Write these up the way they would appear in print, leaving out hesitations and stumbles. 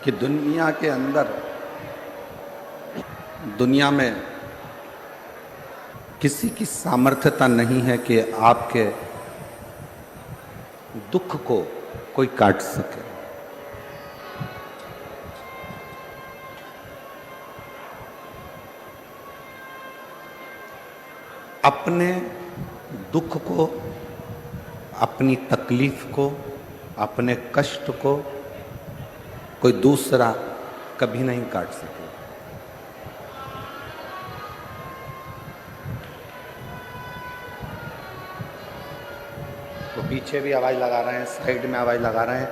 कि दुनिया के अंदर, दुनिया में किसी की सामर्थ्यता नहीं है कि आपके दुख को कोई काट सके। अपने दुख को, अपनी तकलीफ को, अपने कष्ट को कोई दूसरा कभी नहीं काट सके। तो पीछे भी आवाज लगा रहे हैं, साइड में आवाज लगा रहे हैं।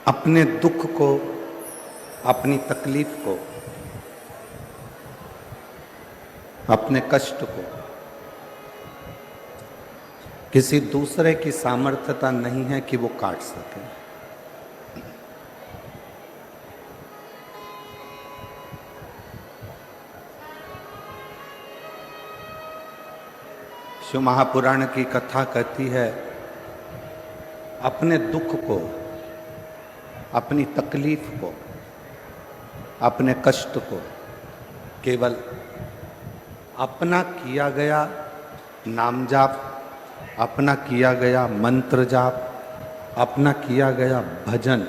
अपने दुख को, अपनी तकलीफ को, अपने कष्ट को किसी दूसरे की सामर्थ्यता नहीं है कि वो काट सके। शिव महापुराण की कथा कहती है, अपने दुख को, अपनी तकलीफ को, अपने कष्ट को केवल अपना किया गया नाम जाप, अपना किया गया मंत्र जाप, अपना किया गया भजन,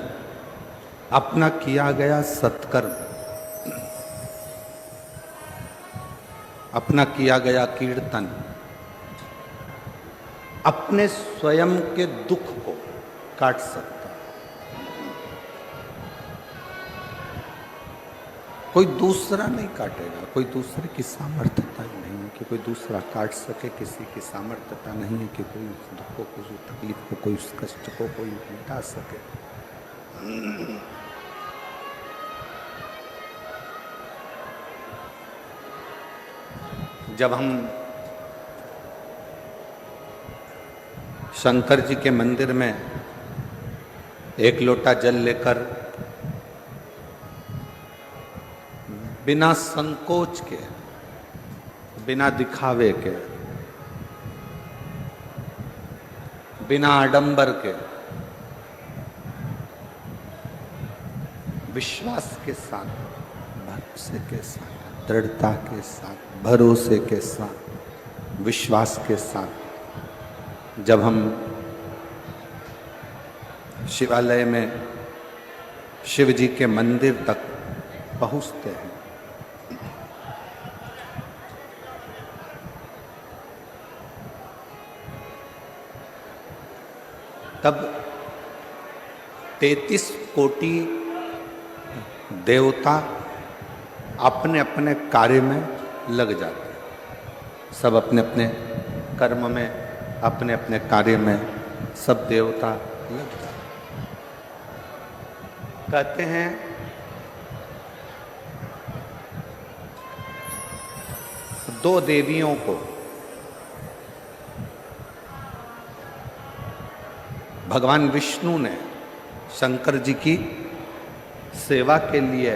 अपना किया गया सत्कर्म, अपना किया गया कीर्तन, अपने स्वयं के दुख को काट सकता। कोई दूसरा नहीं काटेगा। कोई दूसरे की सामर्थ्यता नहीं है कि कोई दूसरा काट सके। किसी की सामर्थ्यता नहीं है कि कोई उस दुख को, कोई उस तकलीफ को, कोई उस कष्ट को कोई मिटा सके। जब हम शंकर जी के मंदिर में एक लोटा जल लेकर बिना संकोच के, बिना दिखावे के, बिना आडंबर के, विश्वास के साथ, भरोसे के साथ, दृढ़ता के साथ, भरोसे के साथ, विश्वास के साथ जब हम शिवालय में शिव जी के मंदिर तक पहुंचते हैं, तब 33 कोटि देवता अपने अपने कार्य में लग जाते हैं। सब अपने अपने कर्म में, अपने अपने कार्य में सब देवता लग जाते हैं। कहते हैं दो देवियों को भगवान विष्णु ने शंकर जी की सेवा के लिए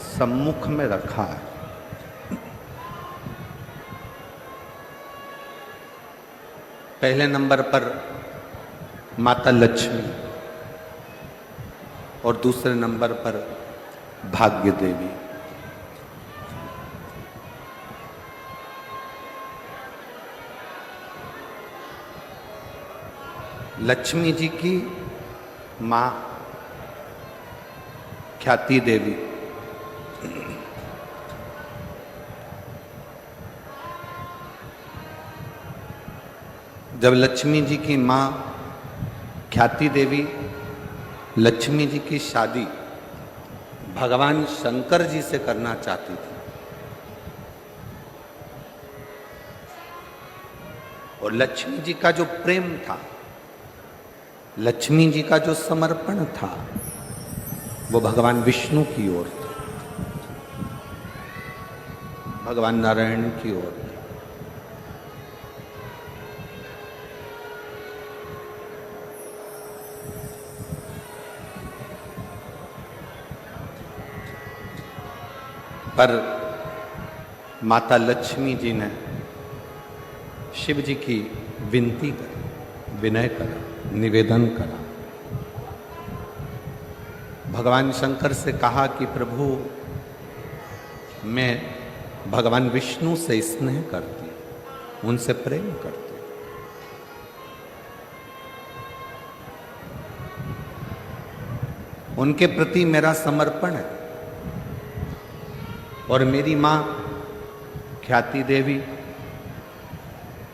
सम्मुख में रखा है। पहले नंबर पर माता लक्ष्मी और दूसरे नंबर पर भाग्य देवी। लक्ष्मी जी की मां ख्याति देवी, जब लक्ष्मी जी की मां ख्याति देवी लक्ष्मी जी की शादी भगवान शंकर जी से करना चाहती थी, और लक्ष्मी जी का जो प्रेम था, लक्ष्मी जी का जो समर्पण था, वो भगवान विष्णु की ओर था, भगवान नारायण की ओर था। पर माता लक्ष्मी जी ने शिव जी की विनती करी, विनय करा, निवेदन करा। भगवान शंकर से कहा कि प्रभु मैं भगवान विष्णु से स्नेह करती, उनसे प्रेम करती, उनके प्रति मेरा समर्पण है। और मेरी माँ ख्याति देवी,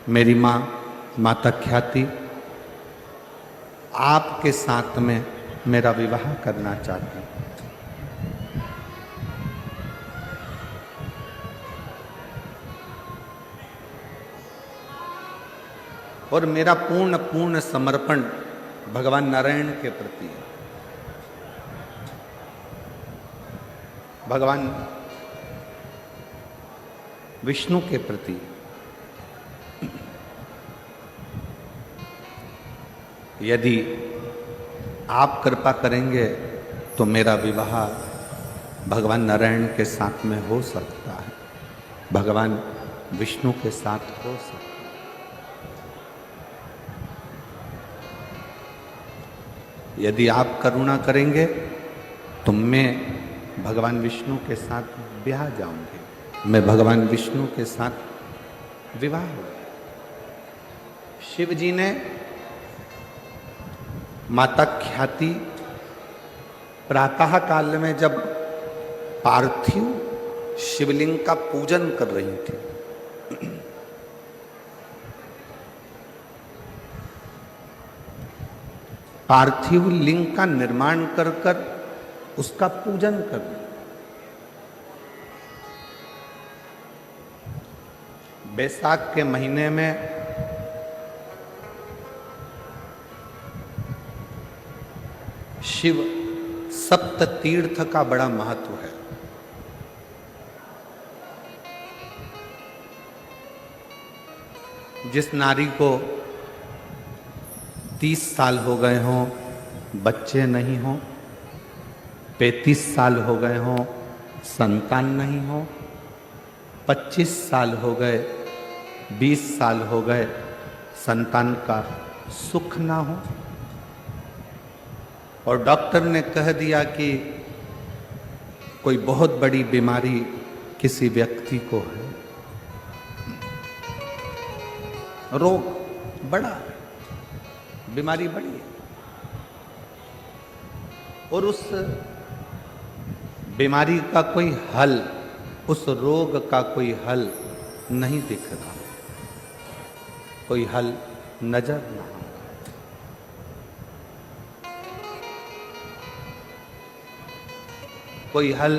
मेरी माँ माता ख्याति आपके साथ में मेरा विवाह करना चाहती हूँ। और मेरा पूर्ण समर्पण भगवान नारायण के प्रति है, भगवान विष्णु के प्रति। यदि आप कृपा करेंगे तो मेरा विवाह भगवान नारायण के साथ में हो सकता है, भगवान विष्णु के साथ हो सकता है। यदि आप करुणा करेंगे तो मैं भगवान विष्णु के साथ ब्याह जाऊंगी, मैं भगवान विष्णु के साथ विवाह हो। शिव जी ने माता ख्याति प्रातः काल में जब पार्थिव शिवलिंग का पूजन कर रही थी, पार्थिव लिंग का निर्माण कर कर उसका पूजन कर रही। बैसाख के महीने में शिव सप्त तीर्थ का बड़ा महत्व है। जिस नारी को 30 साल हो गए हों, बच्चे नहीं हों, 35 साल हो गए हों, संतान नहीं हो, 25 साल हो गए, 20 साल हो गए, संतान का सुख ना हो, और डॉक्टर ने कह दिया कि कोई बहुत बड़ी बीमारी किसी व्यक्ति को है, रोग बड़ा है, बीमारी बड़ी है, और उस बीमारी का कोई हल, उस रोग का कोई हल नहीं दिख रहा, कोई हल नजर ना आ, कोई हल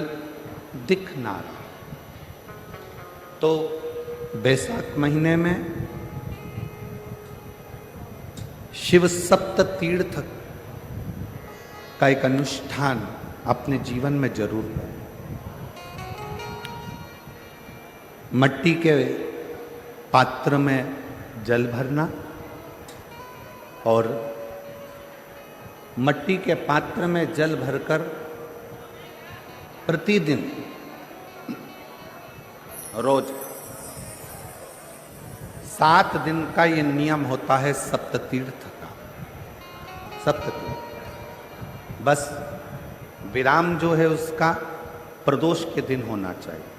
दिख ना रहा। तो बैसाख महीने में शिव सप्त तीर्थ का एक अनुष्ठान अपने जीवन में जरूर करें। मट्टी के पात्र में जल भरना और मट्टी के पात्र में जल भरकर प्रतिदिन रोज 7 दिन का ये नियम होता है सप्ततीर्थ का। सप्ततीर्थ बस विराम जो है उसका प्रदोष के दिन होना चाहिए।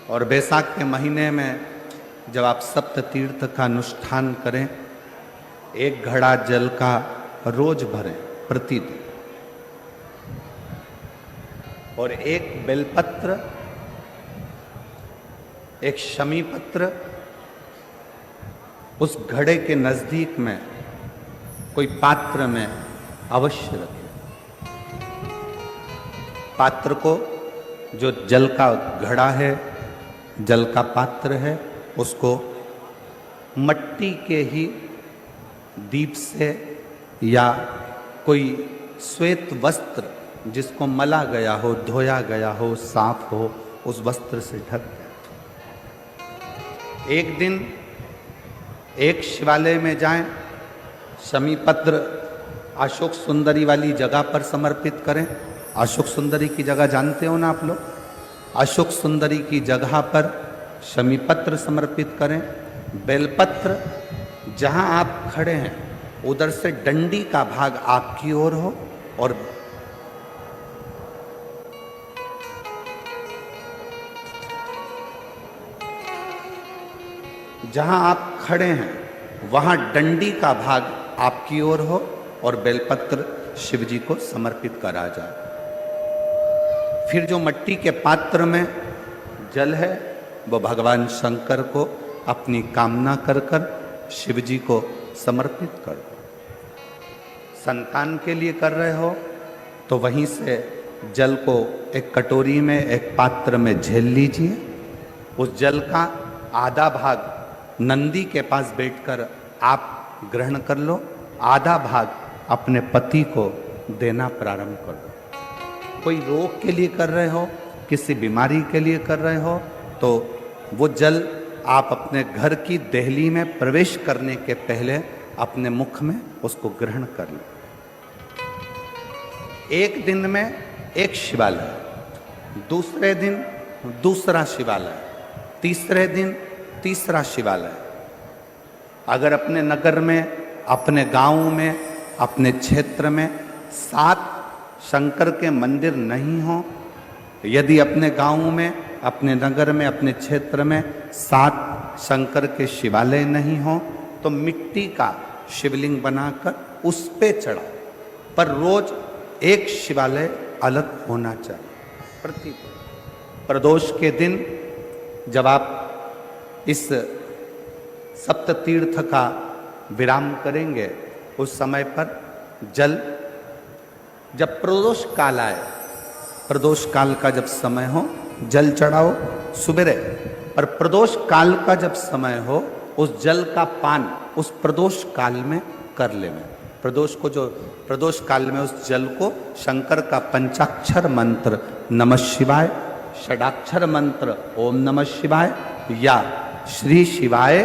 और बैसाख के महीने में जब आप सप्ततीर्थ का अनुष्ठान करें, 1 घड़ा जल का रोज भरें प्रतिदिन, और 1 बेलपत्र, 1 शमी पत्र उस घड़े के नजदीक में कोई पात्र में अवश्य रखें। पात्र को, जो जल का घड़ा है, जल का पात्र है, उसको मट्टी के ही दीप से या कोई श्वेत वस्त्र जिसको मला गया हो, धोया गया हो, साफ हो, उस वस्त्र से ढक दें। एक दिन एक शिवालय में जाएं, शमी पत्र अशोक सुंदरी वाली जगह पर समर्पित करें। अशोक सुंदरी की जगह जानते हो ना आप लोग? अशोक सुंदरी की जगह पर शमी पत्र समर्पित करें बेलपत्र जहां आप खड़े हैं उधर से डंडी का भाग आपकी ओर हो और जहां आप खड़े हैं वहां डंडी का भाग आपकी ओर हो और बेलपत्र शिव जी को समर्पित करा जाए। फिर जो मिट्टी के पात्र में जल है वो भगवान शंकर को अपनी कामना कर कर शिव जी को समर्पित कर दो। संतान के लिए कर रहे हो तो वहीं से जल को एक कटोरी में एक पात्र में झेल लीजिए। उस जल का आधा भाग नंदी के पास बैठकर आप ग्रहण कर लो, आधा भाग अपने पति को देना प्रारंभ कर दो। कोई रोग के लिए कर रहे हो, किसी बीमारी के लिए कर रहे हो तो वो जल आप अपने घर की देहली में प्रवेश करने के पहले अपने मुख में उसको ग्रहण कर लो। एक दिन में एक शिवालय, दूसरे दिन दूसरा शिवालय, तीसरे दिन तीसरा शिवालय। अगर अपने नगर में, अपने गांव में, अपने क्षेत्र में 7 शंकर के मंदिर नहीं हो, यदि अपने गांव में, अपने नगर में, अपने क्षेत्र में 7 शंकर के शिवालय नहीं हो तो मिट्टी का शिवलिंग बनाकर उस पे चढ़ाओ, पर रोज एक शिवालय अलग होना चाहिए। प्रदोष के दिन जब आप इस सप्त तीर्थ का विराम करेंगे उस समय पर जल, जब प्रदोष काल आए, प्रदोष काल का जब समय हो जल चढ़ाओ सुबेरे, पर प्रदोष काल का जब समय हो उस जल का पान उस प्रदोष काल में कर लेना। प्रदोष को जो प्रदोष काल में उस जल को शंकर का पंचाक्षर मंत्र नमः शिवाय, षडाक्षर मंत्र ओम नमः शिवाय या श्री शिवाय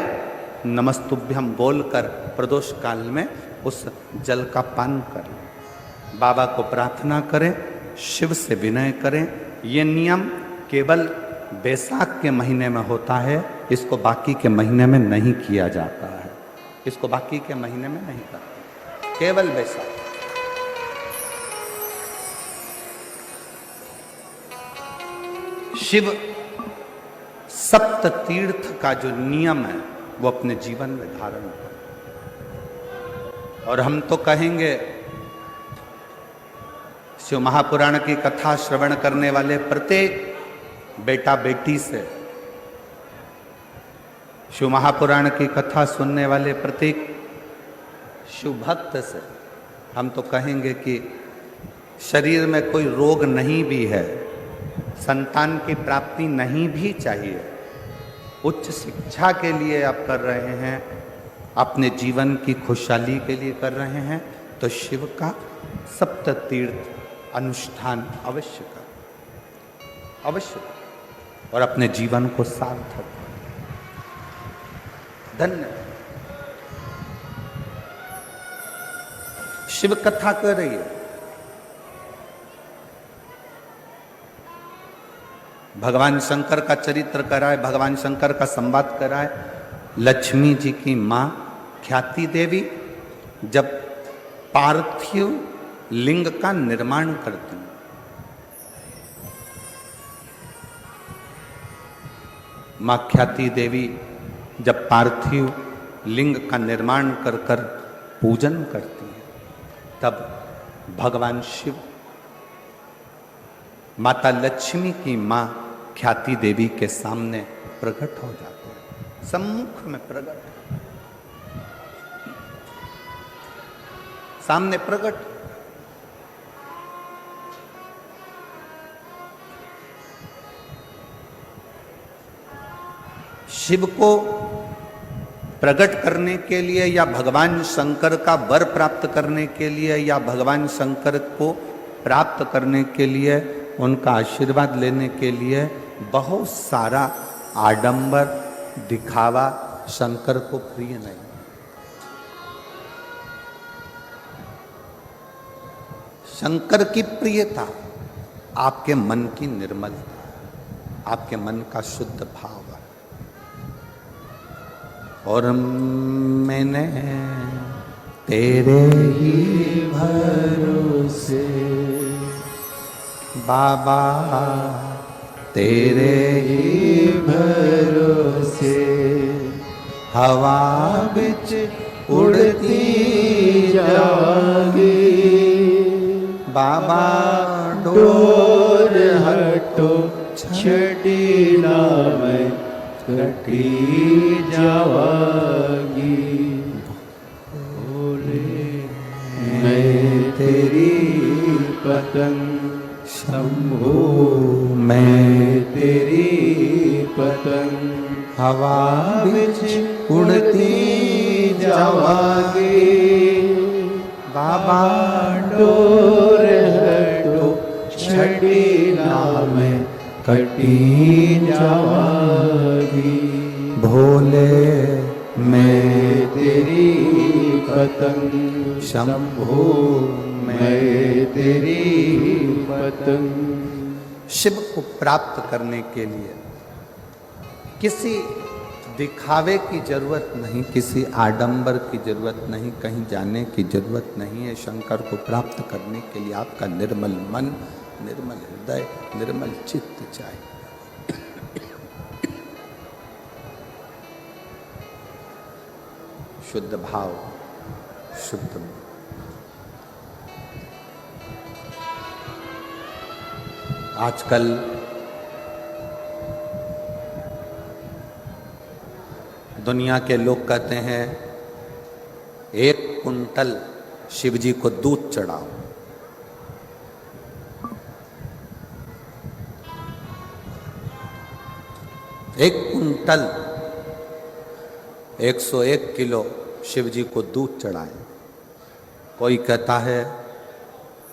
नमस्तुभ्यम बोलकर प्रदोष काल में उस जल का पान करें। बाबा को प्रार्थना करें, शिव से विनय करें। ये नियम केवल बैसाख के महीने में होता है, इसको बाकी के महीने में नहीं किया जाता है। इसको बाकी के महीने में नहीं करते, केवल बैसाख। शिव सप्त तीर्थ का जो नियम है वो अपने जीवन में धारण करें। और हम तो कहेंगे शिव महापुराण की कथा श्रवण करने वाले प्रत्येक बेटा बेटी से, शिव महापुराण की कथा सुनने वाले प्रत्येक शिव भक्त से हम तो कहेंगे कि शरीर में कोई रोग नहीं भी है, संतान की प्राप्ति नहीं भी चाहिए, उच्च शिक्षा के लिए आप कर रहे हैं, अपने जीवन की खुशहाली के लिए कर रहे हैं, तो शिव का सप्त तीर्थ अनुष्ठान अवश्य कर, अवश्य कर और अपने जीवन को सार्थक कर। धन्य शिव कथा कर रही है, भगवान शंकर का चरित्र कराए, भगवान शंकर का संवाद कराए। लक्ष्मी जी की मां ख्याति देवी जब पार्थिव लिंग का निर्माण करती हैं, मां ख्याति देवी जब पार्थिव लिंग का निर्माण कर कर पूजन करती है, तब भगवान शिव माता लक्ष्मी की मां ख्याति देवी के सामने प्रकट हो जाते हैं, सम्मुख में प्रकट, सामने प्रकट। शिव को प्रकट करने के लिए या भगवान शंकर का वर प्राप्त करने के लिए या भगवान शंकर को प्राप्त करने के लिए, उनका आशीर्वाद लेने के लिए बहुत सारा आडंबर दिखावा शंकर को प्रिय नहीं। शंकर की प्रियता आपके मन की निर्मलता, आपके मन का शुद्ध भाव है। और मैंने तेरे ही भरोसे बाबा, तेरे ही भरोसे हवा बिच उड़ती जागी। बाबा डोर हटो छड़ी ना मैं कटी जावागी। बोले मैं तेरी पतंग शंभो, मैं तेरी पतंग हवा बिच उड़ती जावागी। बाबा डोर हटो छड़ी ना मैं कटी जावागी। भोले मैं तेरी पतंग शंभो, मैं तेरी पतंग। शिव को प्राप्त करने के लिए किसी दिखावे की जरूरत नहीं, किसी आडंबर की जरूरत नहीं, कहीं जाने की जरूरत नहीं है। शंकर को प्राप्त करने के लिए आपका निर्मल मन, निर्मल हृदय, निर्मल चित्त चाहिए। शुद्ध भाव, शुद्ध मन। आजकल दुनिया के लोग कहते हैं 1 कुंटल शिव जी को दूध चढ़ाओ। एक कुंटल 101 किलो शिव जी को दूध चढ़ाएं। कोई कहता है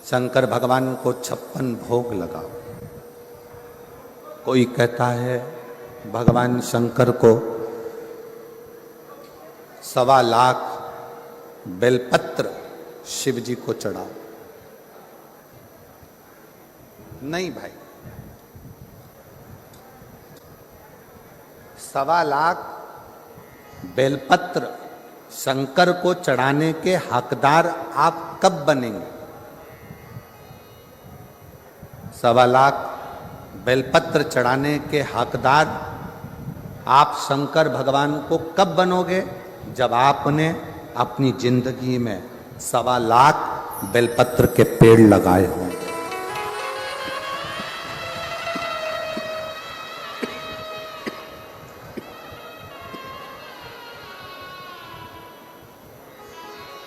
शंकर भगवान को 56 भोग लगाओ। कोई कहता है भगवान शंकर को 1.25 लाख बेलपत्र शिव जी को चढ़ाओ। नहीं भाई, 1.25 लाख बेलपत्र शंकर को चढ़ाने के हकदार आप कब बनेंगे? 1.25 लाख बेलपत्र चढ़ाने के हकदार आप शंकर भगवान को कब बनोगे? जब आपने अपनी जिंदगी में 1.25 लाख बेलपत्र के पेड़ लगाए हों।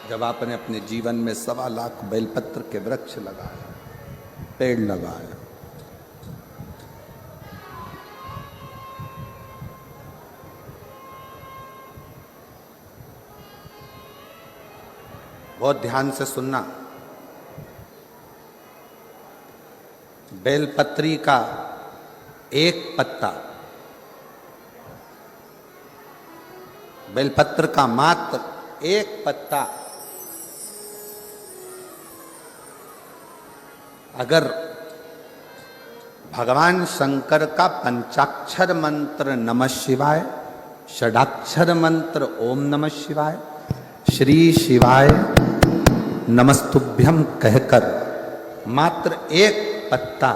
जब आपने अपने जीवन में 1.25 लाख बेलपत्र के वृक्ष लगाए, पेड़ लगाए, बहुत ध्यान से सुनना। बेलपत्री का एक पत्ता, बेलपत्र का मात्र एक पत्ता अगर भगवान शंकर का पंचाक्षर मंत्र नमः शिवाय, षडाक्षर मंत्र ओम नमः शिवाय, श्री शिवाय नमस्तुभ्यम कहकर मात्र एक पत्ता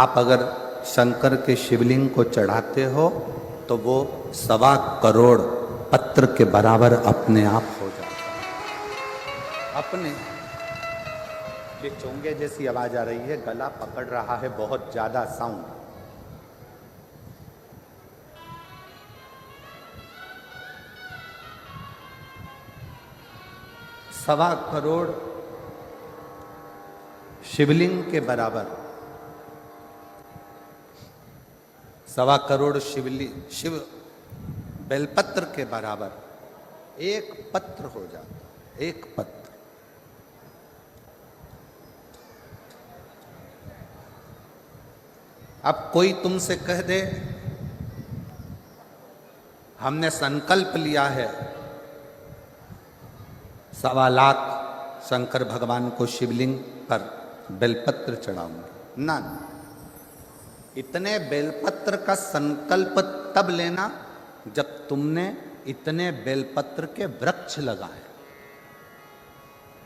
आप अगर शंकर के शिवलिंग को चढ़ाते हो तो वो 1.25 करोड़ पत्र के बराबर अपने आप हो जाता है। अपने ये चोंगे जैसी आवाज आ रही है, गला पकड़ रहा है बहुत ज्यादा साउंड। सवा करोड़ शिवलिंग के बराबर, 1.25 करोड़ शिव बेलपत्र के बराबर एक पत्र हो जाता, एक पत्र। अब कोई तुमसे कह दे हमने संकल्प लिया है 1.25 लाख शंकर भगवान को शिवलिंग पर बेलपत्र चढ़ाऊंगे, ना, इतने बेलपत्र का संकल्प तब लेना जब तुमने इतने बेलपत्र के वृक्ष लगाए।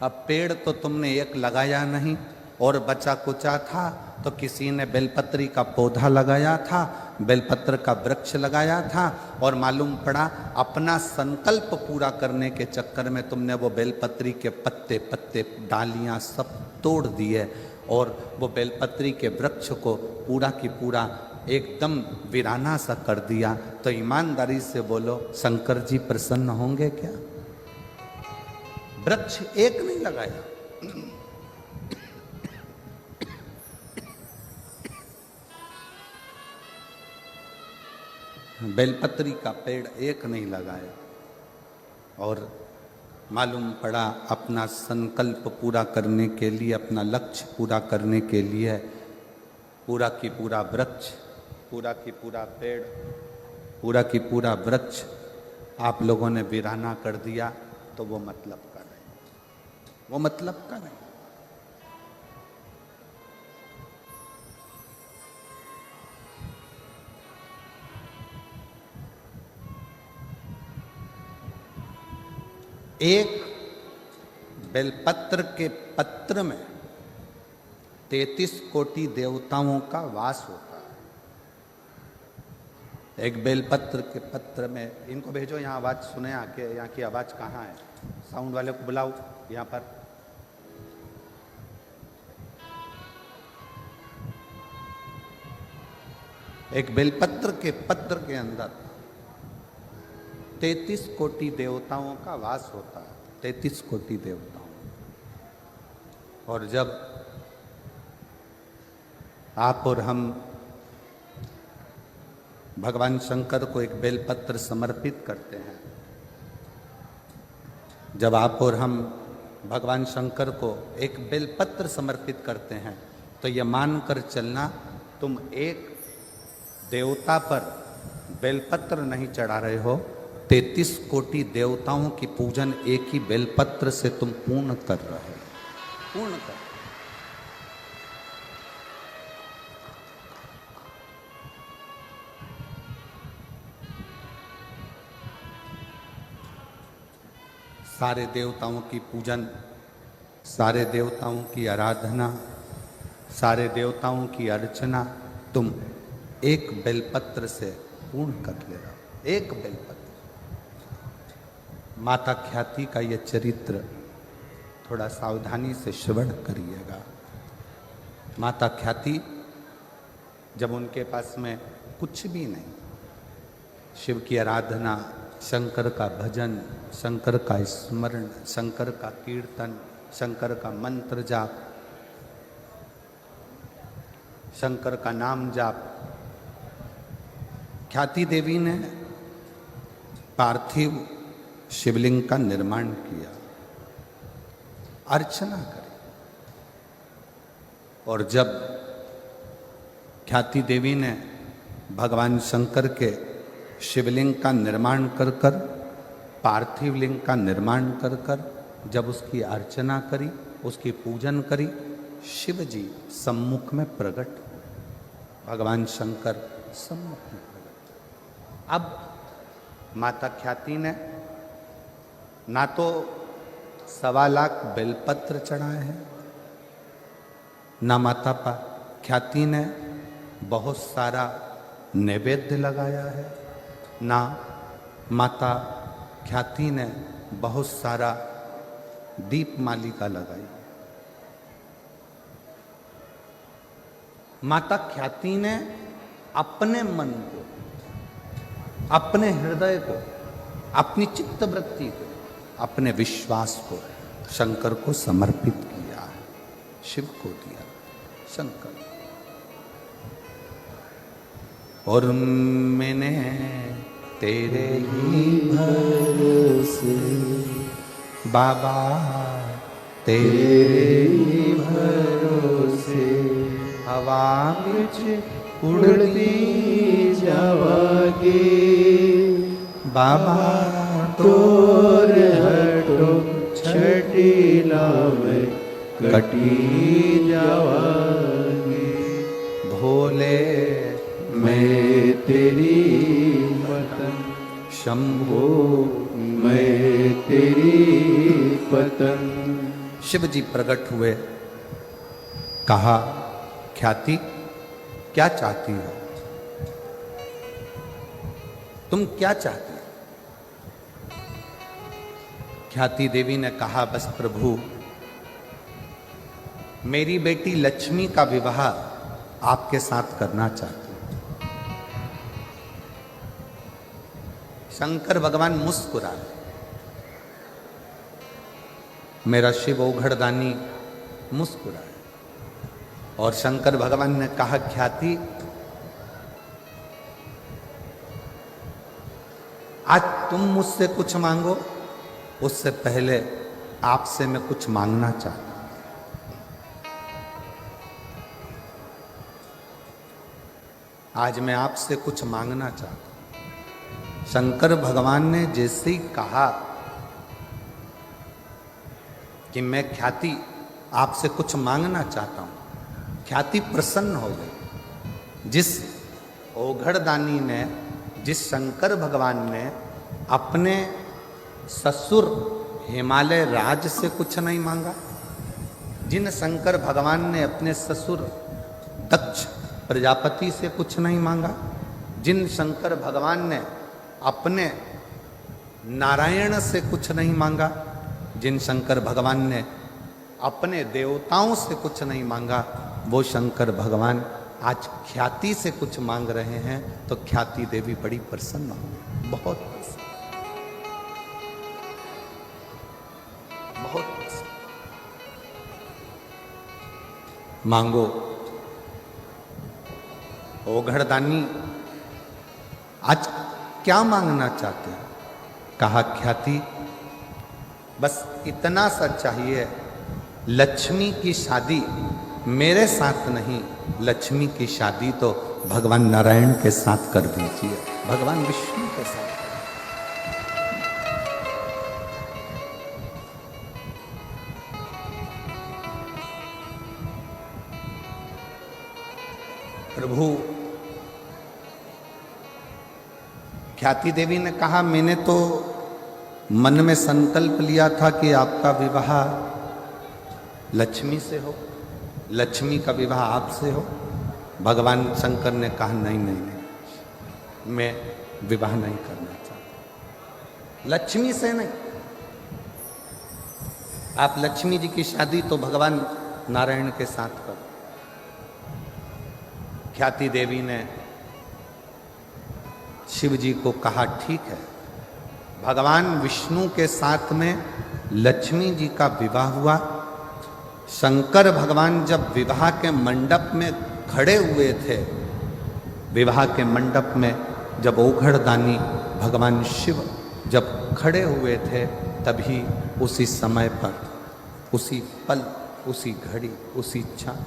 अब पेड़ तो तुमने एक लगाया नहीं, और बचा कुचा था तो किसी ने बेलपत्री का पौधा लगाया था, बेलपत्र का वृक्ष लगाया था, और मालूम पड़ा अपना संकल्प पूरा करने के चक्कर में तुमने वो बेलपत्री के पत्ते पत्ते डालियां सब तोड़ दिए, और वो बेलपत्री के वृक्ष को पूरा की पूरा एकदम वीराना सा कर दिया। तो ईमानदारी से बोलो, शंकर जी प्रसन्न होंगे क्या? वृक्ष एक नहीं लगाया, बेलपत्री का पेड़ एक नहीं लगाया, और मालूम पड़ा अपना संकल्प पूरा करने के लिए, अपना लक्ष्य पूरा करने के लिए पूरा की पूरा वृक्ष, पूरा की पूरा पेड़, पूरा की पूरा वृक्ष आप लोगों ने वीराना कर दिया। तो वो मतलब का नहीं, वो मतलब का नहीं। एक बेलपत्र के पत्र में 33 कोटि देवताओं का वास होता है। एक बेलपत्र के पत्र में, इनको भेजो यहाँ आवाज सुने आके, यहाँ की आवाज कहाँ है? साउंड वाले को बुलाओ यहाँ पर। एक बेलपत्र के पत्र के अंदर 33 कोटि देवताओं का वास होता है, 33 कोटि देवताओं। और जब आप और हम भगवान शंकर को एक बेलपत्र समर्पित करते हैं, जब आप और हम भगवान शंकर को एक बेलपत्र समर्पित करते हैं, तो यह मानकर चलना तुम एक देवता पर बेलपत्र नहीं चढ़ा रहे हो, 33 कोटि देवताओं की पूजन एक ही बेलपत्र से तुम पूर्ण कर रहे हो, पूर्ण कर। सारे देवताओं की पूजन, सारे देवताओं की आराधना, सारे देवताओं की अर्चना तुम एक बेलपत्र से पूर्ण कर ले रहे हो, एक बेलपत्र। माता ख्याति का यह चरित्र थोड़ा सावधानी से श्रवण करिएगा। माता ख्याति जब उनके पास में कुछ भी नहीं, शिव की आराधना, शंकर का भजन, शंकर का स्मरण, शंकर का कीर्तन, शंकर का मंत्र जाप, शंकर का नाम जाप, ख्याति देवी ने पार्थिव शिवलिंग का निर्माण किया, अर्चना करी। और जब ख्याति देवी ने भगवान शंकर के शिवलिंग का निर्माण कर कर, पार्थिव लिंग का निर्माण कर कर जब उसकी अर्चना करी, उसकी पूजन करी, शिव जी सम्मुख में प्रकट हुए, भगवान शंकर सम्मुख में प्रकट। अब माता ख्याति ने ना तो 1.25 लाख बेलपत्र चढ़ाए हैं, ना माता ख्याति ने बहुत सारा नैवेद्य लगाया है, ना माता ख्याति ने बहुत सारा दीप मालिका लगाई। माता ख्याति ने अपने मन को, अपने हृदय को, अपनी चित्तवृत्ति को, अपने विश्वास को शंकर को समर्पित किया है, शिव को दिया शंकर। और मैंने तेरे ही भरोसे बाबा, तेरे ही भरोसे हवा बिच उड़ती जावागे बाबा, तोर हटो छटीला में कटी जावागे। भोले मैं तेरी वतन शंभो मैं तेरी पतन। शिव जी प्रकट हुए, कहा ख्याति क्या चाहती हो, तुम क्या चाहती हो? ख्याति देवी ने कहा बस प्रभु, मेरी बेटी लक्ष्मी का विवाह आपके साथ करना चाहती हूं। शंकर भगवान मुस्कुराए, मेरा शिव ओघड़दानी मुस्कुराए और शंकर भगवान ने कहा ख्याति, आज तुम मुझसे कुछ मांगो, उससे पहले आपसे मैं कुछ मांगना चाहता हूं। आज मैं आपसे कुछ मांगना चाहता हूं। शंकर भगवान ने जैसे ही कहा कि मैं ख्याति आपसे कुछ मांगना चाहता हूं, ख्याति प्रसन्न हो गई। जिस ओघड़दानी ने, जिस शंकर भगवान ने अपने ससुर हिमालय राज से कुछ नहीं मांगा, जिन शंकर भगवान ने अपने ससुर दक्ष प्रजापति से कुछ नहीं मांगा, जिन शंकर भगवान ने अपने नारायण से कुछ नहीं मांगा, जिन शंकर भगवान ने अपने देवताओं से कुछ नहीं मांगा, वो शंकर भगवान आज ख्याति से कुछ मांग रहे हैं। तो ख्याति देवी बड़ी प्रसन्न हो, बहुत प्रसन्न, बहुत प्रसन्न। मांगो ओघड़दानी, आज क्या मांगना चाहते हैं? कहा ख्याति बस इतना सा चाहिए, लक्ष्मी की शादी मेरे साथ नहीं, लक्ष्मी की शादी तो भगवान नारायण के साथ कर दीजिए, भगवान विष्णु के साथ। प्रभु, ख्याति देवी ने कहा मैंने तो मन में संकल्प लिया था कि आपका विवाह लक्ष्मी से हो, लक्ष्मी का विवाह आपसे हो। भगवान शंकर ने कहा नहीं नहीं नहीं, मैं विवाह नहीं करना चाहता, लक्ष्मी से नहीं। आप लक्ष्मी जी की शादी तो भगवान नारायण के साथ करो। ख्याति देवी ने शिव जी को कहा ठीक है। भगवान विष्णु के साथ में लक्ष्मी जी का विवाह हुआ। शंकर भगवान जब विवाह के मंडप में खड़े हुए थे, विवाह के मंडप में जब ओघड़दानी भगवान शिव जब खड़े हुए थे, तभी उसी समय पर, उसी पल, उसी घड़ी, उसी क्षण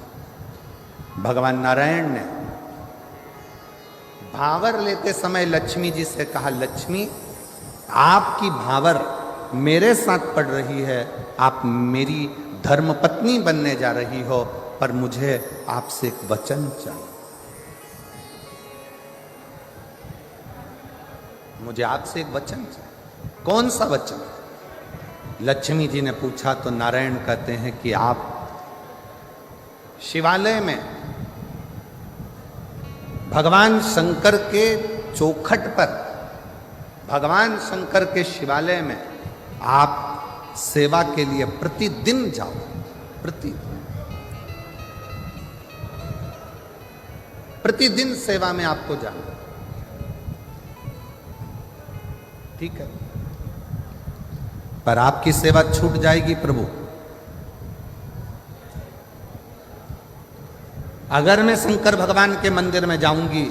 भगवान नारायण ने भावर लेते समय लक्ष्मी जी से कहा, लक्ष्मी आपकी भावर मेरे साथ पड़ रही है, आप मेरी धर्मपत्नी बनने जा रही हो, पर मुझे आपसे एक वचन चाहिए, मुझे आपसे एक वचन चाहिए। कौन सा वचन? लक्ष्मी जी ने पूछा तो नारायण कहते हैं कि आप शिवालय में भगवान शंकर के चौखट पर, भगवान शंकर के शिवालय में आप सेवा के लिए प्रतिदिन जाओ, प्रतिदिन सेवा में आपको जाना, ठीक है? पर आपकी सेवा छूट जाएगी प्रभु। अगर मैं शंकर भगवान के मंदिर में जाऊंगी,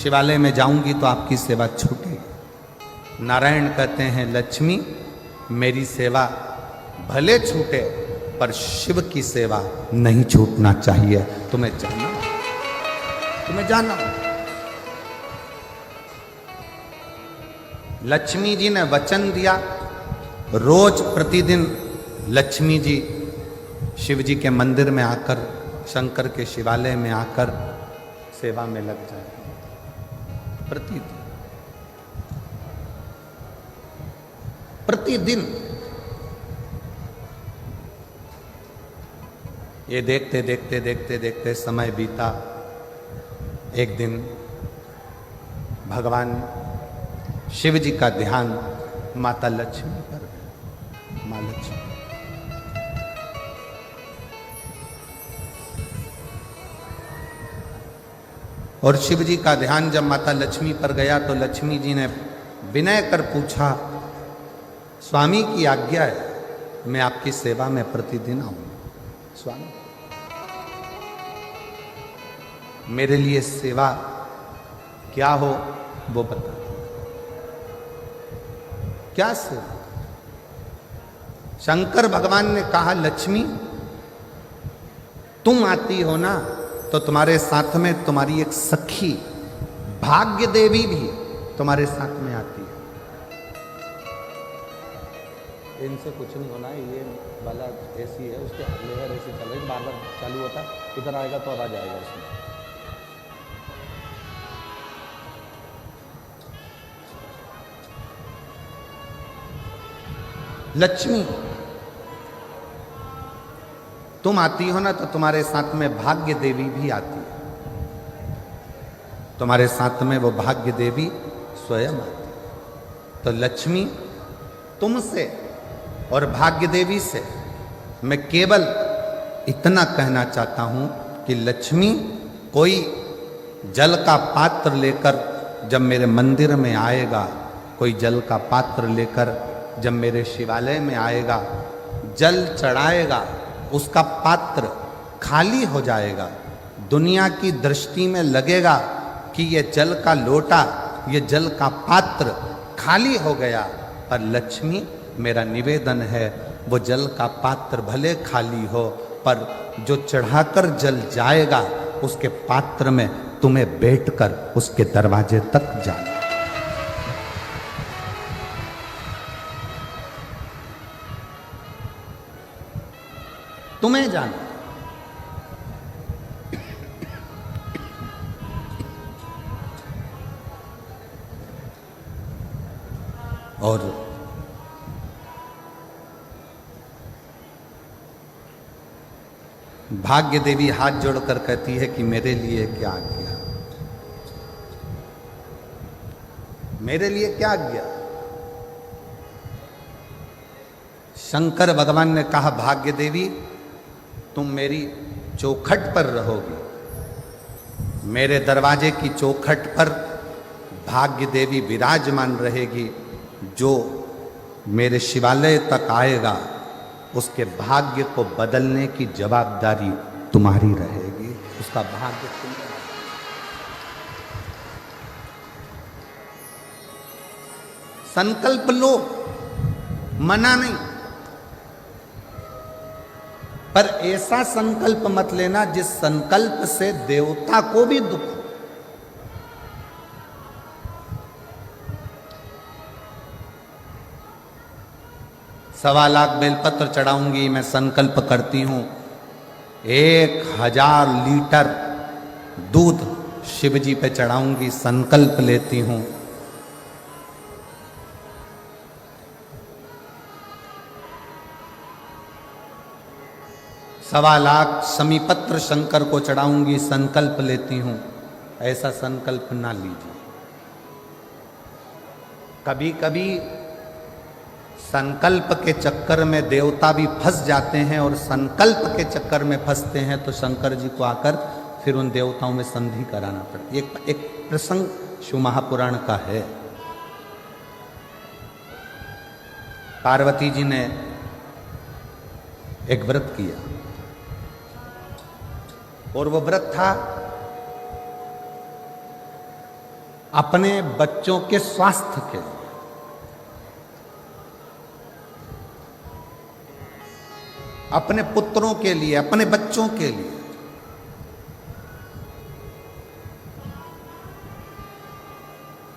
शिवालय में जाऊंगी, तो आपकी सेवा छूटेगी। नारायण कहते हैं, लक्ष्मी मेरी सेवा भले छूटे, पर शिव की सेवा नहीं छूटना चाहिए। तुम्हें जाना, तुम्हें जाना। लक्ष्मी जी ने वचन दिया, रोज प्रतिदिन लक्ष्मी जी शिव जी के मंदिर में आकर, शंकर के शिवालय में आकर सेवा में लग जाए प्रतिदिन। प्रतिदिन। ये देखते देखते देखते देखते समय बीता। एक दिन भगवान शिव जी का ध्यान माता लक्ष्मी पर है। माँ लक्ष्मी और शिव जी का ध्यान जब माता लक्ष्मी पर गया तो लक्ष्मी जी ने विनय कर पूछा, स्वामी की आज्ञा है, मैं आपकी सेवा में प्रतिदिन आऊंगा। स्वामी मेरे लिए सेवा क्या हो वो बता। क्या सेवा? शंकर भगवान ने कहा, लक्ष्मी तुम आती हो ना तो तुम्हारे साथ में तुम्हारी एक सखी भाग्य देवी भी तुम्हारे साथ में आती है। इनसे कुछ नहीं होना है, ये वाला एसी है, उसके लेयर एसी चल रही, बार बार चालू होता, इधर आएगा तो आवाज आएगा इसमें। लक्ष्मी तुम आती हो ना तो तुम्हारे साथ में भाग्य देवी भी आती है। तुम्हारे साथ में वो भाग्य देवी स्वयं आती है। तो लक्ष्मी तुमसे और भाग्य देवी से मैं केवल इतना कहना चाहता हूं कि लक्ष्मी कोई जल का पात्र लेकर जब मेरे मंदिर में आएगा, कोई जल का पात्र लेकर जब मेरे शिवालय में आएगा, जल चढ़ाएगा, उसका पात्र खाली हो जाएगा। दुनिया की दृष्टि में लगेगा कि ये जल का लोटा, ये जल का पात्र खाली हो गया। पर लक्ष्मी मेरा निवेदन है, वो जल का पात्र भले खाली हो पर जो चढ़ाकर जल जाएगा उसके पात्र में तुम्हें बैठकर उसके दरवाजे तक जाना। तुम्हें जाना। और भाग्य देवी हाथ जोड़कर कहती है कि मेरे लिए क्या किया, मेरे लिए क्या किया। शंकर भगवान ने कहा, भाग्य देवी तुम मेरी चौखट पर रहोगी, मेरे दरवाजे की चौखट पर भाग्य देवी विराजमान रहेगी। जो मेरे शिवालय तक आएगा उसके भाग्य को बदलने की जवाबदारी तुम्हारी रहेगी, उसका भाग्य तुम्हारा। संकल्प लो, मना नहीं, पर ऐसा संकल्प मत लेना जिस संकल्प से देवता को भी दुख हो। सवा लाख बेलपत्र चढ़ाऊंगी, मैं संकल्प करती हूं 1000 लीटर दूध शिव जी पे चढ़ाऊंगी, संकल्प लेती हूं। सवा लाख समीपत्र शंकर को चढ़ाऊंगी, संकल्प लेती हूं। ऐसा संकल्प ना लीजिए। कभी कभी संकल्प के चक्कर में देवता भी फंस जाते हैं और संकल्प के चक्कर में फंसते हैं तो शंकर जी को आकर फिर उन देवताओं में संधि कराना पड़ता है। एक प्रसंग शिव महापुराण का है। पार्वती जी ने एक व्रत किया और वो व्रत था अपने बच्चों के स्वास्थ्य के लिए। अपने पुत्रों के लिए, अपने बच्चों के लिए।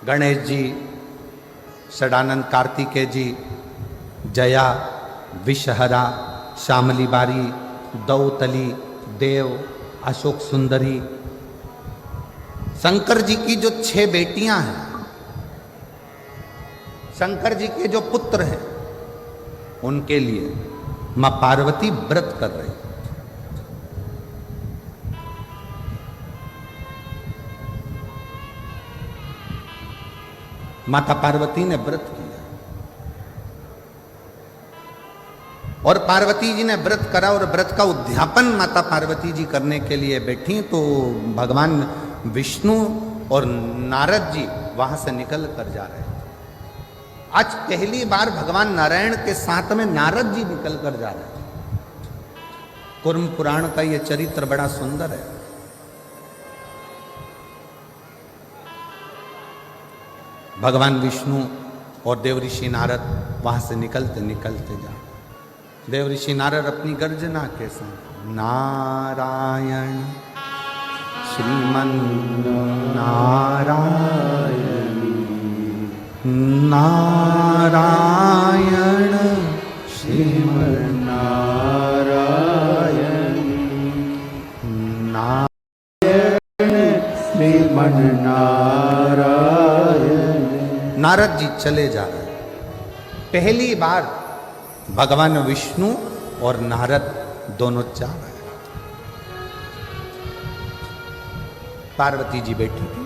गणेश जी, षडानंद कार्तिकेय जी, जया, विषहरा, श्यामली बारी, दौतली, देव, अशोक सुंदरी, शंकर जी की जो 6 बेटियां हैं, शंकर जी के जो पुत्र हैं, उनके लिए मां पार्वती व्रत कर रही। माता पार्वती ने व्रत किया और पार्वती जी ने व्रत करा और व्रत का उद्यापन माता पार्वती जी करने के लिए बैठी तो भगवान विष्णु और नारद जी वहां से निकल कर जा रहे थे। आज पहली बार भगवान नारायण के साथ में नारद जी निकल कर जा रहे थे। कुर्म पुराण का यह चरित्र बड़ा सुंदर है। भगवान विष्णु और देवऋषि नारद वहां से निकलते निकलते जा, देवऋषि नारद अपनी गर्जना के साथ नारायण श्रीमन नारायण नारायण श्रीमन नारायण नारायण श्रीमन नारायण। नारद जी चले जा रहे। पहली बार भगवान विष्णु और नारद दोनों जा रहे। पार्वती जी बैठी थी।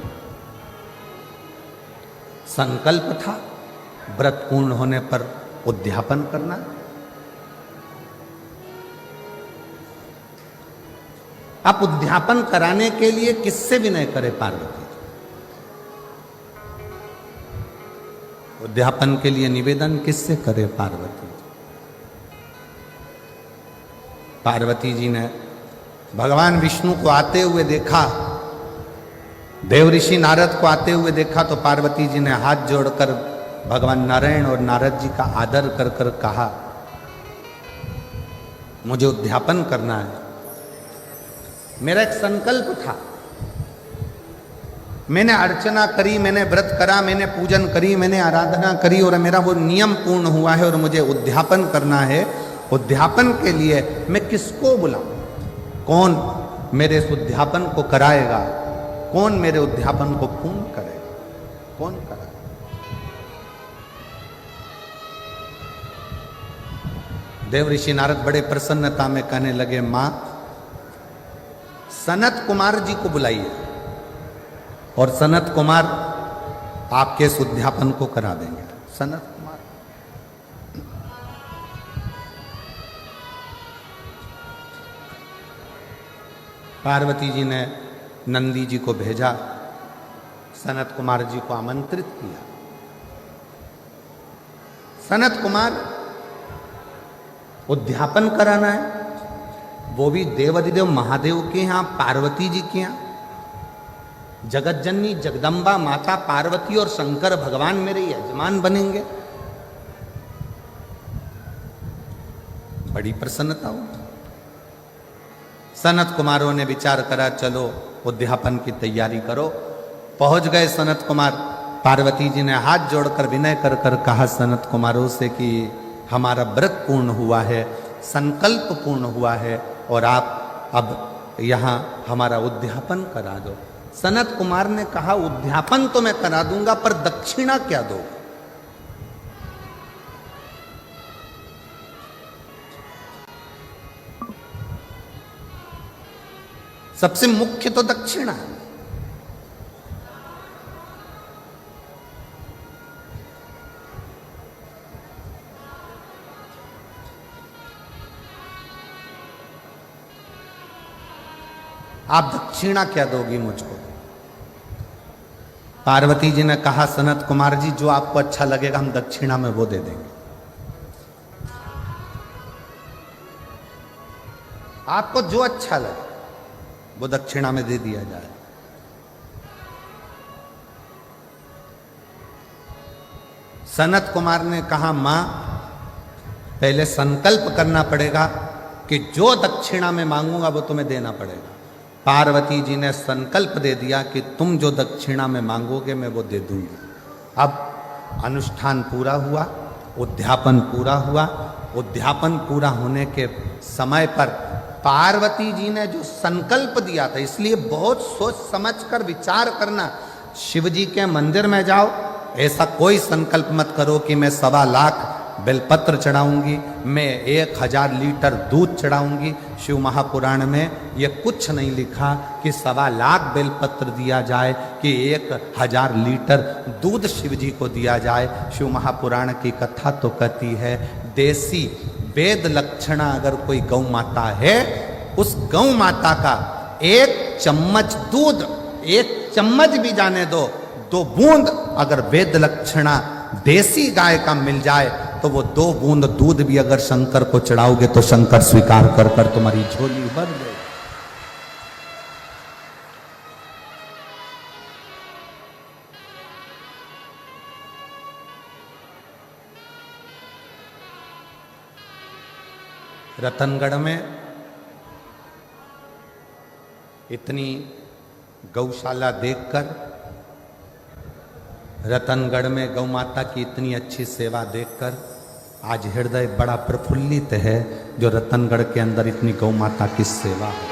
संकल्प था व्रत पूर्ण होने पर उद्यापन करना। आप उद्यापन कराने के लिए किससे विनय करे पार्वती? उद्यापन के लिए निवेदन किससे करे पार्वती? पार्वती जी ने भगवान विष्णु को आते हुए देखा, देवऋषि नारद को आते हुए देखा तो पार्वती जी ने हाथ जोड़कर भगवान नारायण और नारद जी का आदर कर कर कहा, मुझे उद्यापन करना है। मेरा एक संकल्प था, मैंने अर्चना करी, मैंने व्रत करा, मैंने पूजन करी, मैंने आराधना करी और मेरा वो नियम पूर्ण हुआ है और मुझे उद्यापन करना है। उद्यापन के लिए मैं किसको बुलाऊं? कौन मेरे इस उद्यापन को कराएगा? कौन मेरे उद्यापन को पूर्ण करेगा? कौन करेगा? देवऋषि नारद बड़े प्रसन्नता में कहने लगे, मां सनत कुमार जी को बुलाइए और सनत कुमार आपके इस उद्यापन को करा देंगे। सनत कुमार पार्वती जी ने नंदी जी को भेजा, सनत कुमार जी को आमंत्रित किया। सनत कुमार उद्यापन कराना है, वो भी देवाधिदेव महादेव के यहां, पार्वती जी के यहां। जगत जननी जगदम्बा माता पार्वती और शंकर भगवान मेरे यजमान बनेंगे। बड़ी प्रसन्नता हो। सनत कुमारों ने विचार करा, चलो उद्यापन की तैयारी करो। पहुंच गए सनत कुमार। पार्वती जी ने हाथ जोड़कर विनय कर कर कहा सनत कुमारों से कि हमारा व्रत पूर्ण हुआ है, संकल्प पूर्ण हुआ है और आप अब यहां हमारा उद्यापन करा दो। सनत कुमार ने कहा, उद्यापन तो मैं करा दूंगा पर दक्षिणा क्या दो? सबसे मुख्य तो दक्षिणा है। आप दक्षिणा क्या दोगी मुझको? पार्वती जी ने कहा, सनत कुमार जी जो आपको अच्छा लगेगा हम दक्षिणा में वो दे देंगे। आपको जो अच्छा लगे वो दक्षिणा में दे दिया जाए। सनत कुमार ने कहा, मां पहले संकल्प करना पड़ेगा कि जो दक्षिणा में मांगूंगा वो तुम्हें देना पड़ेगा। पार्वती जी ने संकल्प दे दिया कि तुम जो दक्षिणा में मांगोगे मैं वो दे दूंगी। अब अनुष्ठान पूरा हुआ, उद्यापन पूरा हुआ। उद्यापन पूरा होने के समय पर पार्वती जी ने जो संकल्प दिया था, इसलिए बहुत सोच समझकर विचार करना। शिव जी के मंदिर में जाओ, ऐसा कोई संकल्प मत करो कि मैं 1.25 लाख बेलपत्र चढ़ाऊंगी, मैं 1000 लीटर दूध चढ़ाऊंगी। शिव महापुराण में ये कुछ नहीं लिखा कि 1.25 लाख बेलपत्र दिया जाए कि 1000 लीटर दूध शिव जी को दिया जाए। शिव महापुराण की कथा तो कहती है देसी वेद लक्षणा अगर कोई गौ माता है, उस गौ माता का 1 चम्मच दूध, 1 चम्मच भी जाने दो, 2 बूंद अगर वेद लक्षणा देसी गाय का मिल जाए तो वो 2 बूंद दूध भी अगर शंकर को चढ़ाओगे तो शंकर स्वीकार कर कर तुम्हारी झोली भर दे। रतनगढ़ में इतनी गौशाला देखकर, रतनगढ़ में गौ माता की इतनी अच्छी सेवा देखकर आज हृदय बड़ा प्रफुल्लित है जो रतनगढ़ के अंदर इतनी गौ माता की सेवा है।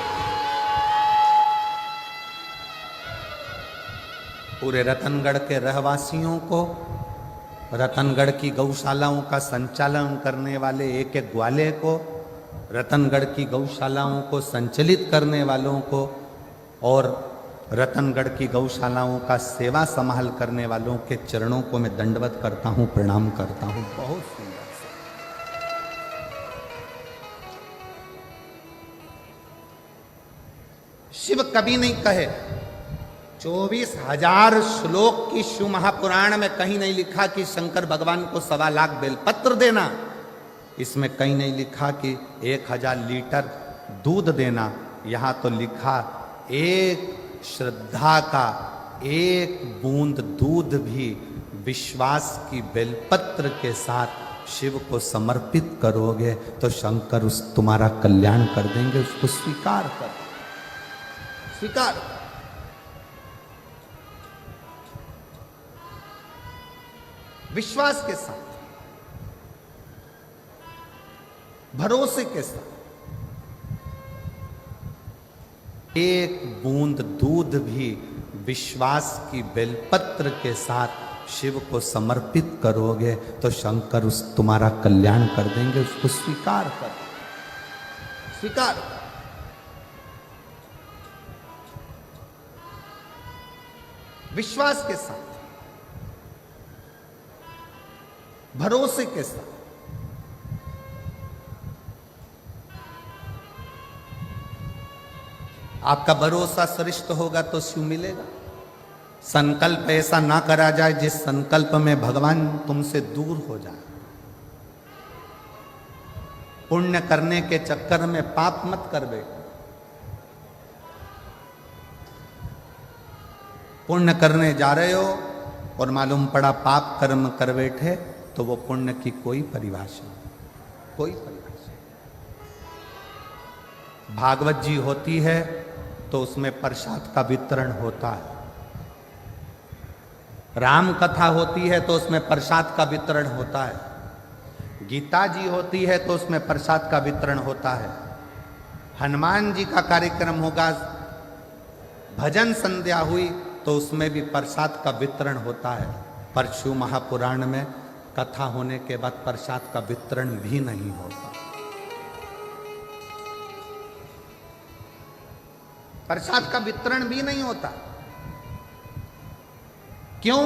पूरे रतनगढ़ के रहवासियों को, रतनगढ़ की गौशालाओं का संचालन करने वाले एक एक ग्वाले को, रतनगढ़ की गौशालाओं को संचालित करने वालों को और रतनगढ़ की गौशालाओं का सेवा संभाल करने वालों के चरणों को मैं दंडवत करता हूं, प्रणाम करता हूं। बहुत सुंदर से शिव कभी नहीं कहे 24,000 श्लोक की शिव महापुराण में कहीं नहीं लिखा कि शंकर भगवान को 1.25 लाख बेलपत्र देना। इसमें कहीं नहीं लिखा कि 1000 लीटर दूध देना। यहां तो लिखा एक श्रद्धा का 1 बूंद दूध भी विश्वास की बेलपत्र के साथ शिव को समर्पित करोगे तो शंकर उस तुम्हारा कल्याण कर देंगे। उसको स्वीकार कर, स्वीकार। विश्वास के साथ, भरोसे के साथ 1 बूंद दूध भी विश्वास की बेलपत्र के साथ शिव को समर्पित करोगे तो शंकर उस तुम्हारा कल्याण कर देंगे। उसको स्वीकार कर, स्वीकार। विश्वास के साथ, भरोसे के साथ। आपका भरोसा श्रेष्ठ होगा तो शिव मिलेगा। संकल्प ऐसा ना करा जाए जिस संकल्प में भगवान तुमसे दूर हो जाए। पुण्य करने के चक्कर में पाप मत कर बैठो। पुण्य करने जा रहे हो और मालूम पड़ा पाप कर्म कर बैठे तो वो पुण्य की कोई परिभाषा नहीं, कोई परिभाषा। भागवत जी होती है तो उसमें प्रसाद का वितरण होता है। राम कथा होती है तो उसमें प्रसाद का वितरण होता है। गीता जी होती है तो उसमें प्रसाद का वितरण होता है। हनुमान जी का कार्यक्रम होगा, भजन संध्या हुई तो उसमें भी प्रसाद का वितरण होता है। पर शिव महापुराण में कथा होने के बाद प्रसाद का वितरण भी नहीं होता। प्रसाद का वितरण भी नहीं होता। क्यों?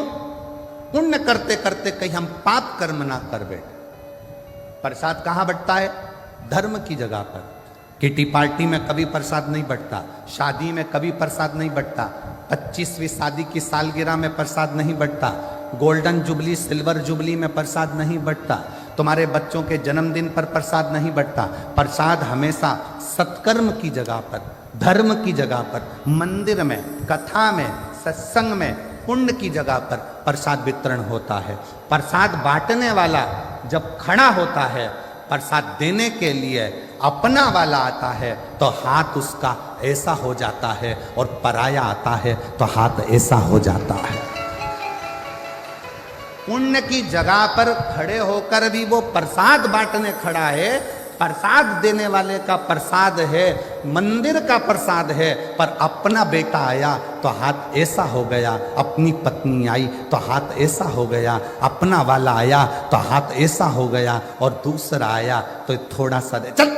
पुण्य करते करते कहीं हम पाप कर्म ना कर बैठे। प्रसाद कहां बंटता है? धर्म की जगह पर। किटी पार्टी में कभी प्रसाद नहीं बंटता, शादी में कभी प्रसाद नहीं बंटता, 25वीं शादी की सालगिरह में प्रसाद नहीं बंटता, गोल्डन जुबली सिल्वर जुबली में प्रसाद नहीं बंटता, तुम्हारे बच्चों के जन्मदिन पर प्रसाद नहीं बंटता। प्रसाद हमेशा सत्कर्म की जगह पर, धर्म की जगह पर, मंदिर में, कथा में, सत्संग में, पुण्य की जगह पर प्रसाद वितरण होता है। प्रसाद बांटने वाला जब खड़ा होता है, प्रसाद देने के लिए अपना वाला आता है तो हाथ उसका ऐसा हो जाता है और पराया आता है तो हाथ ऐसा हो जाता है। पुण्य की जगह पर खड़े होकर भी वो प्रसाद बांटने खड़ा है प्रसाद देने वाले का प्रसाद है, मंदिर का प्रसाद है, पर अपना बेटा आया तो हाथ ऐसा हो गया, अपनी पत्नी आई तो हाथ ऐसा हो गया, अपना वाला आया तो हाथ ऐसा हो गया, और दूसरा आया तो थोड़ा सा दे, चल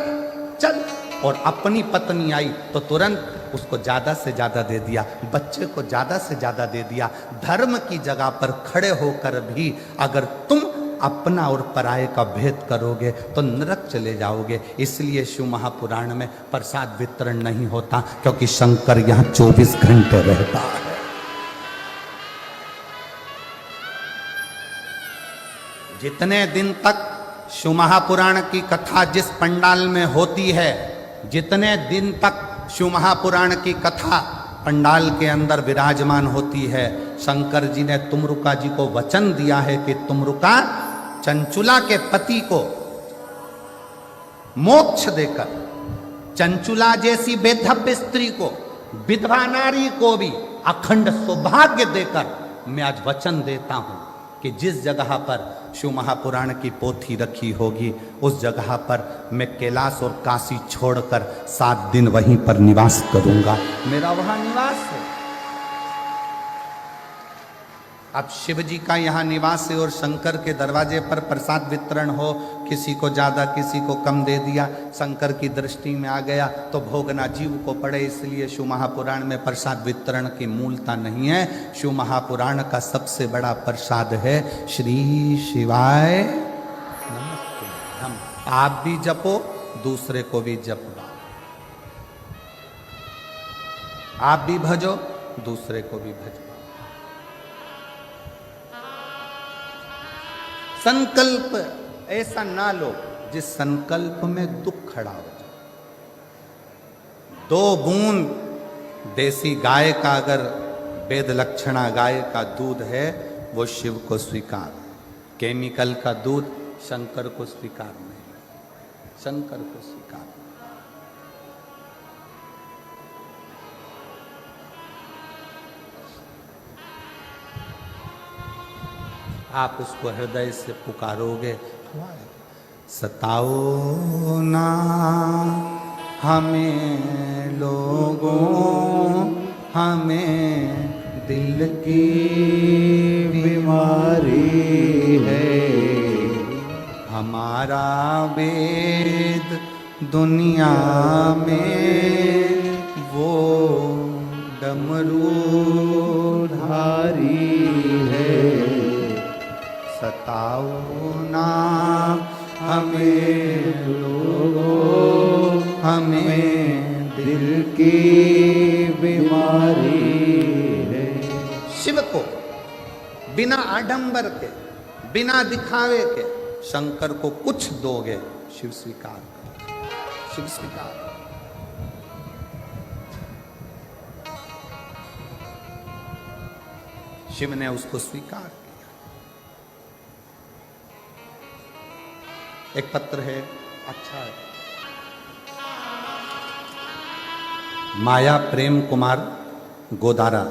चल, और अपनी पत्नी आई तो तुरंत उसको ज्यादा से ज्यादा दे दिया, बच्चे को ज्यादा से ज्यादा दे दिया। धर्म की जगह पर खड़े होकर भी अगर तुम अपना और पराये का भेद करोगे तो नरक चले जाओगे। इसलिए शिव महापुराण में प्रसाद वितरण नहीं होता, क्योंकि शंकर यहां 24 घंटे रहता है। जितने दिन तक शिव महापुराण की कथा जिस पंडाल में होती है, जितने दिन तक शिव महापुराण की कथा पंडाल के अंदर विराजमान होती है, शंकर जी ने तुमरुका जी को वचन दिया है कि तुमरुका चंचुला के पति को मोक्ष देकर, चंचुला जैसी बेधव्य स्त्री को, विधवा नारी को भी अखंड सौभाग्य देकर मैं आज वचन देता हूं कि जिस जगह पर शिव महापुराण की पोथी रखी होगी उस जगह पर मैं कैलाश और काशी छोड़कर 7 दिन वहीं पर निवास करूंगा। मेरा वहां निवास है। अब शिव जी का यहाँ निवास है और शंकर के दरवाजे पर प्रसाद वितरण हो, किसी को ज़्यादा किसी को कम दे दिया, शंकर की दृष्टि में आ गया तो भोगना जीव को पड़े। इसलिए शिव महापुराण में प्रसाद वितरण की मूलता नहीं है। शिव महापुराण का सबसे बड़ा प्रसाद है श्री शिवाय नमस्ते। हम आप भी जपो, दूसरे को भी जपवा, आप भी भजो, दूसरे को भी भजो। संकल्प ऐसा ना लो जिस संकल्प में दुख खड़ा हो जाए। 2 बूंद देसी गाय का अगर वेद लक्षणा गाय का दूध है वो शिव को स्वीकार, केमिकल का दूध शंकर को स्वीकार नहीं, शंकर को स्वीकार। आप उसको हृदय से पुकारोगे, सताओ ना हमें लोगों, हमें दिल की बीमारी है, हमारा वेद दुनिया में वो डमरू धारी है। सताओ ना हमें लोगों, हमें दिल की बीमारी है। शिव को बिना आडंबर के, बिना दिखावे के शंकर को कुछ दोगे, शिव स्वीकार करें, शिव स्वीकार। शिव ने उसको स्वीकार किया। एक पत्र है, अच्छा है, माया प्रेम कुमार गोदारा,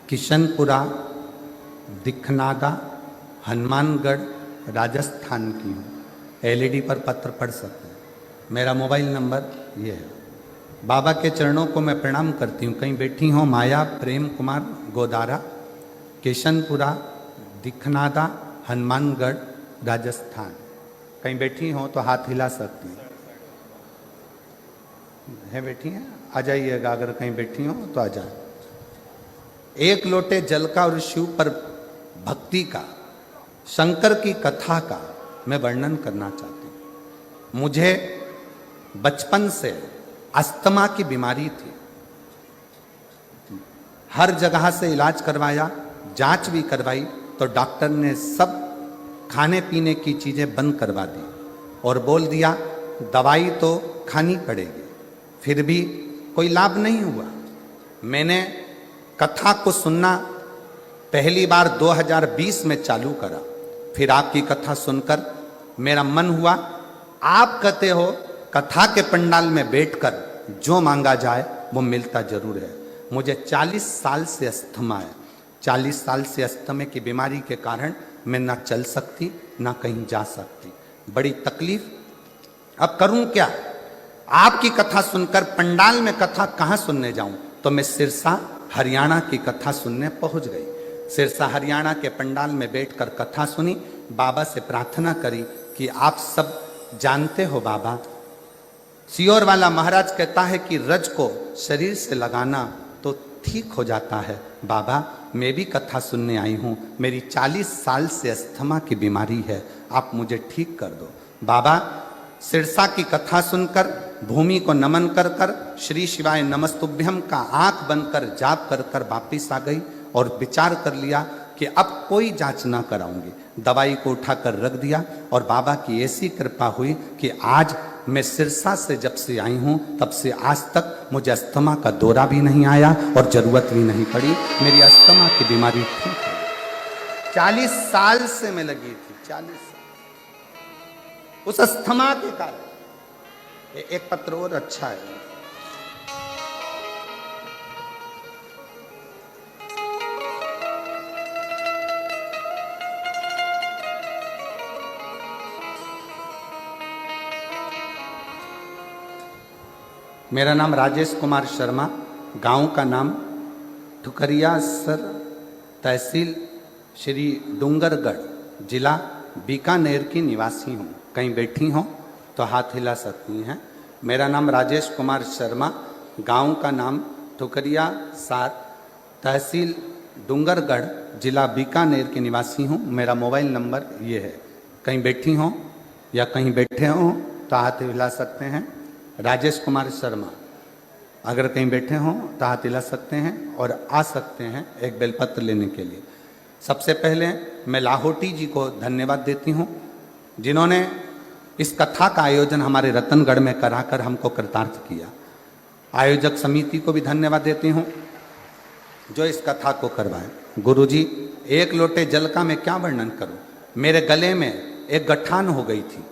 किशनपुरा, दिखनादा, हनुमानगढ़, राजस्थान की हूँ। LED पर पत्र पढ़ सकते हैं। मेरा मोबाइल नंबर ये है। बाबा के चरणों को मैं प्रणाम करती हूँ। कहीं बैठी हो माया प्रेम कुमार गोदारा, किशनपुरा, दिखनादा, हनुमानगढ़, राजस्थान। कहीं बैठी हो तो हाथ हिला सकती है बैठी हैं, आ जाइएगा। अगर कहीं बैठी हो तो आ जाए। एक लोटे जल का और शिव पर भक्ति का, शंकर की कथा का मैं वर्णन करना चाहती हूँ। मुझे बचपन से अस्थमा की बीमारी थी। हर जगह से इलाज करवाया, जांच भी करवाई, तो डॉक्टर ने सब खाने पीने की चीज़ें बंद करवा दी और बोल दिया दवाई तो खानी पड़ेगी। फिर भी कोई लाभ नहीं हुआ। मैंने कथा को सुनना पहली बार 2020 में चालू करा। फिर आपकी कथा सुनकर मेरा मन हुआ, आप कहते हो कथा के पंडाल में बैठकर जो मांगा जाए वो मिलता जरूर है। मुझे 40 साल से अस्थमा है। 40 साल से अस्थमा की बीमारी के कारण मैं ना चल सकती ना कहीं जा सकती। बड़ी तकलीफ अब करूं क्या? आपकी कथा सुनकर पंडाल में कथा कहां सुनने जाऊं? तो मैं सिरसा हरियाणा की कथा सुनने पहुंच गई। सिरसा हरियाणा के पंडाल में बैठकर कथा सुनी। बाबा से प्रार्थना करी कि आप सब जानते हो बाबा, सियोर वाला महाराज कहता है कि रज को शरीर से लगाना तो ठीक हो जाता है। बाबा मैं भी कथा सुनने आई हूँ, मेरी 40 साल से अस्थमा की बीमारी है, आप मुझे ठीक कर दो। बाबा सिरसा की कथा सुनकर भूमि को नमन कर कर श्री शिवाय नमस्तुभ्यम का आंख बंद कर जाप कर कर वापिस आ गई और विचार कर लिया कि अब कोई जांच ना कराऊंगी। दवाई को उठाकर रख दिया और बाबा की ऐसी कृपा हुई कि आज मैं सिरसा से जब से आई हूं तब से आज तक मुझे अस्थमा का दौरा भी नहीं आया और जरूरत भी नहीं पड़ी। मेरी अस्थमा की बीमारी ठीक है। 40 साल से मैं लगी थी, 40 साल उस अस्थमा के कारण। एक पत्र और अच्छा है। मेरा नाम राजेश कुमार शर्मा, गांव का नाम ठुकरिया सर, तहसील श्री डूंगरगढ़, जिला बीकानेर की निवासी हूँ। कहीं बैठी हो तो हाथ हिला सकती हैं। मेरा नाम राजेश कुमार शर्मा, गांव का नाम ठुकरिया सर, तहसील डूंगरगढ़, जिला बीकानेर की निवासी हूँ। मेरा मोबाइल नंबर ये है। कहीं बैठी हो या कहीं बैठे हो तो हाथ हिला सकते हैं। राजेश कुमार शर्मा, अगर कहीं बैठे हों तो हाथ हिला सकते हैं और आ सकते हैं एक बेलपत्र लेने के लिए। सबसे पहले मैं लाहौटी जी को धन्यवाद देती हूँ जिन्होंने इस कथा का आयोजन हमारे रतनगढ़ में कराकर हमको कृतार्थ किया। आयोजक समिति को भी धन्यवाद देती हूँ जो इस कथा को करवाए। गुरुजी, एक लोटे जल का मैं क्या वर्णन करूँ। मेरे गले में एक गठान हो गई थी।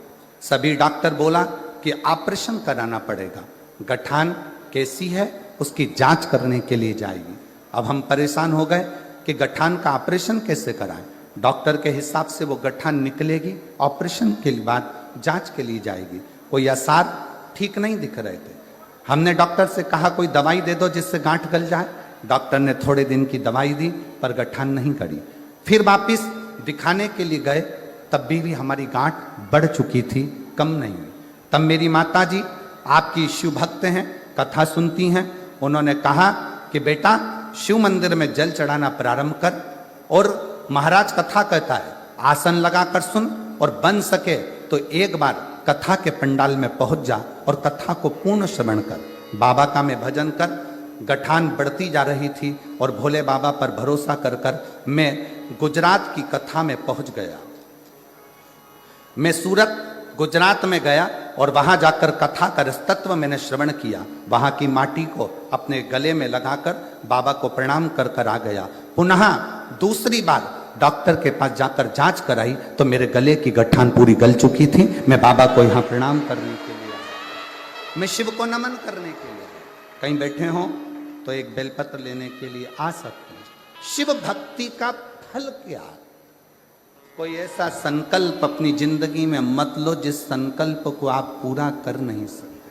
सभी डॉक्टर बोला कि ऑपरेशन कराना पड़ेगा। गठान कैसी है उसकी जांच करने के लिए जाएगी। अब हम परेशान हो गए कि गठान का ऑपरेशन कैसे कराएं। डॉक्टर के हिसाब से वो गठान निकलेगी, ऑपरेशन के बाद जांच के लिए जाएगी। कोई आसार ठीक नहीं दिख रहे थे। हमने डॉक्टर से कहा कोई दवाई दे दो जिससे गांठ गल जाए। डॉक्टर ने थोड़े दिन की दवाई दी पर गठान नहीं करी। फिर वापिस दिखाने के लिए गए, तब भी हमारी गांठ बढ़ चुकी थी, कम नहीं हुई। तब मेरी माता जी आपकी शिव भक्त हैं, कथा सुनती हैं। उन्होंने कहा कि बेटा शिव मंदिर में जल चढ़ाना प्रारंभ कर और महाराज कथा कहता है आसन लगाकर सुन और बन सके तो एक बार कथा के पंडाल में पहुंच जा और कथा को पूर्ण श्रवण कर। बाबा का मैं भजन कर। गठान बढ़ती जा रही थी और भोले बाबा पर भरोसा कर कर मैं गुजरात की कथा में पहुंच गया। मैं सूरत गुजरात में गया और वहां जाकर कथा का रसतत्व मैंने श्रवण किया। वहां की माटी को अपने गले में लगाकर बाबा को प्रणाम कर कर आ गया। पुनः दूसरी बार डॉक्टर के पास जाकर जांच कराई तो मेरे गले की गठान पूरी गल चुकी थी। मैं बाबा को यहाँ प्रणाम करने के लिए आया, मैं शिव को नमन करने के लिए। कहीं बैठे हों तो एक बेलपत्र लेने के लिए आ सकते हैं। शिव भक्ति का फल क्या? कोई ऐसा संकल्प अपनी जिंदगी में मत लो जिस संकल्प को आप पूरा कर नहीं सकते।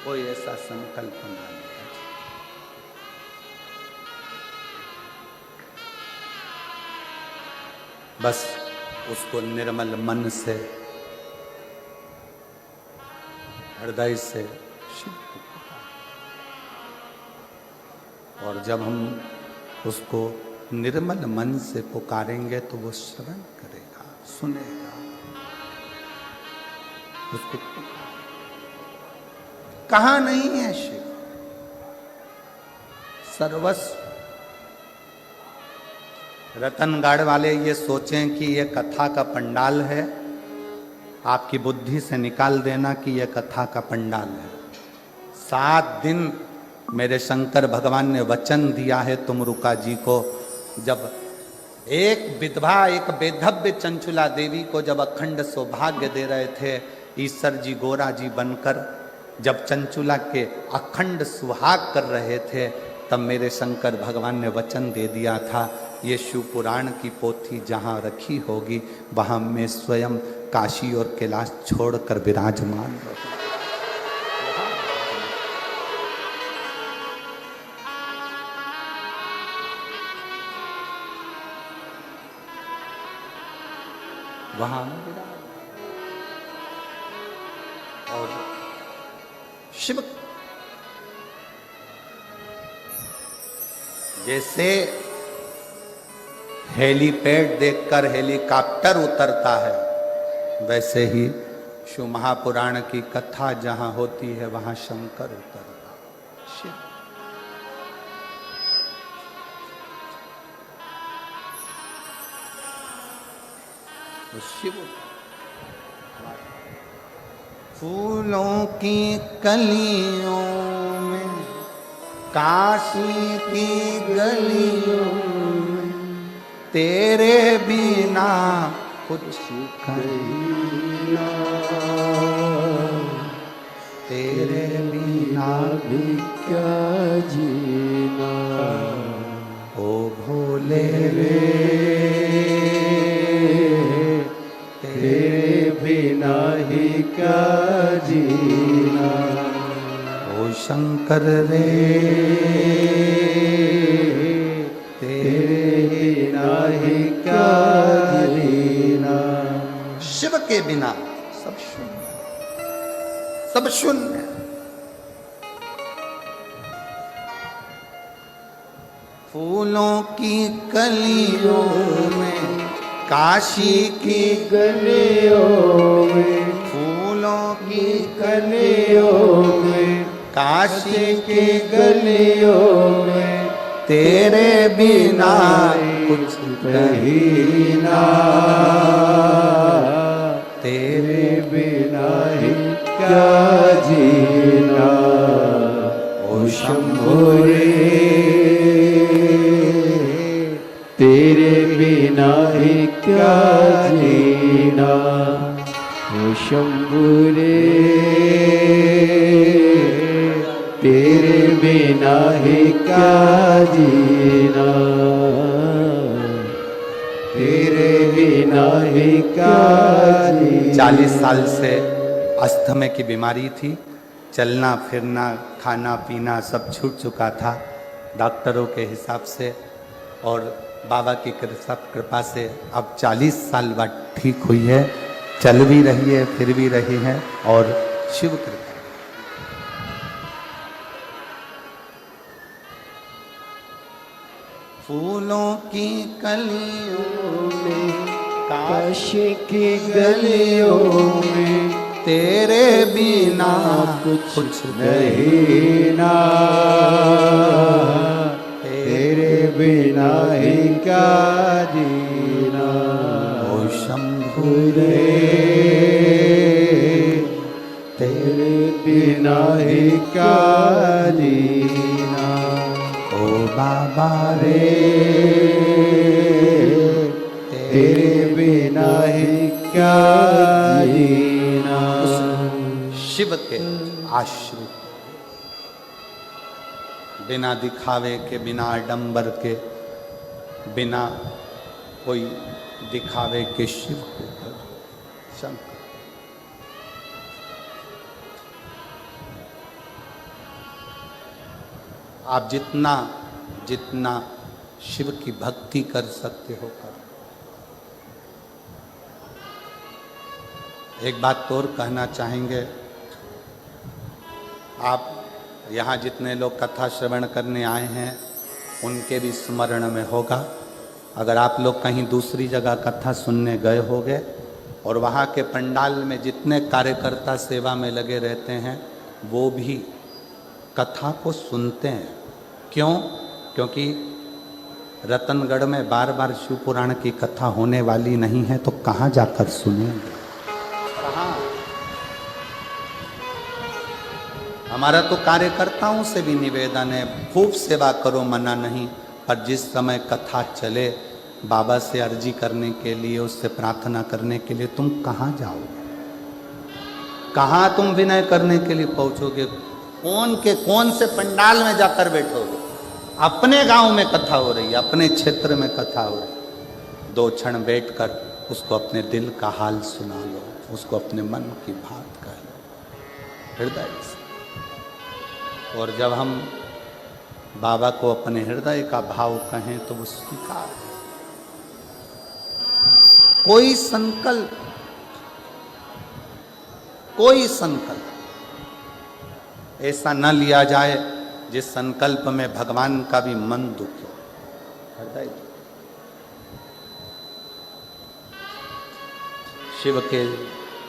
कोई ऐसा संकल्प ना लो। बस उसको निर्मल मन से, हृदय से शिव को पुकारो। और जब हम उसको निर्मल मन से पुकारेंगे तो वो श्रवण करेगा, सुनेगा। उसको कहाँ नहीं है शिव? सर्वस्व। रतनगढ़ वाले ये सोचें कि ये कथा का पंडाल है, आपकी बुद्धि से निकाल देना कि ये कथा का पंडाल है। 7 दिन मेरे शंकर भगवान ने वचन दिया है तुमरुका जी को। जब एक विधवा, एक बेधव्य चंचुला देवी को जब अखंड सौभाग्य दे रहे थे ईश्वर जी गोरा जी बनकर, जब चंचुला के अखंड सुहाग कर रहे थे, तब मेरे शंकर भगवान ने वचन दे दिया था ये शिव पुराण की पोथी जहाँ रखी होगी वहाँ मैं स्वयं काशी और कैलाश छोड़कर विराजमान रहो। वहां और शिव जैसे हेलीपैड देखकर हेलीकॉप्टर उतरता है, वैसे ही शिव महापुराण की कथा जहां होती है वहां शंकर उतरता शिव। शिव फूलों की कलियों में, काशी की गलियों में, तेरे बिना कुछ कहना, तेरे बिना भी क्या जीना, ओ भोले रे, तेरे बिना ही क्या जीना, ओ शंकर रे, तेरे बिना ही क्या जीना। शिव के बिना सब शून्य, सब शून्य। फूलों की कलियों में, काशी की गलियों में, फूलों की कलियों में, काशी के गलियों में, तेरे बिना कुछ कहना, तेरे बिना ही क्या जीना, ओ शंभो रे, तेरे बिना ही क्या जीना, ओ शंभो रे, तेरे बिना ही क्या जीना, तेरे बिना ही क्या जीना। 40 साल से अस्थमा की बीमारी थी, चलना फिरना खाना पीना सब छूट चुका था डॉक्टरों के हिसाब से, और बाबा की कृपा से अब 40 साल बाद ठीक हुई है, चल भी रही है फिर भी रही है, और शिव कृपा। फूलों की कलियों में, काशी की गलियों में, तेरे बिना कुछ नहीं ना, तेरे बिना ही क्या जीना, ओ शंभु रे, तेरे बिना ही क्या जीना, ओ बाबा रे, तेरे बिना ही क्या जीना। शिव के आश्रित, बिना दिखावे के, बिना आडंबर के, बिना कोई दिखावे के शिव को शंकर। आप जितना जितना शिव की भक्ति कर सकते हो कर। एक बात और कहना चाहेंगे, आप यहाँ जितने लोग कथा श्रवण करने आए हैं उनके भी स्मरण में होगा, अगर आप लोग कहीं दूसरी जगह कथा सुनने गए होंगे और वहाँ के पंडाल में जितने कार्यकर्ता सेवा में लगे रहते हैं वो भी कथा को सुनते हैं। क्यों? क्योंकि रतनगढ़ में बार बार शिव पुराण की कथा होने वाली नहीं है, तो कहाँ जाकर सुनेंगे? कहाँ? हमारा तो कार्यकर्ताओं से भी निवेदन है, खूब सेवा करो, मना नहीं, पर जिस समय कथा चले बाबा से अर्जी करने के लिए, उससे प्रार्थना करने के लिए तुम कहाँ जाओगे? कहाँ तुम विनय करने के लिए पहुंचोगे? कौन से पंडाल में जाकर बैठोगे? अपने गांव में कथा हो रही है, अपने क्षेत्र में कथा हो रही है, 2 क्षण बैठकर उसको अपने दिल का हाल सुना लो, उसको अपने मन की बात कह लो हृदय से। और जब हम बाबा को अपने हृदय का भाव कहें तो वो स्वीकार। कोई संकल्प ऐसा न लिया जाए जिस संकल्प में भगवान का भी मन दुख हो, हृदय दुख। शिव के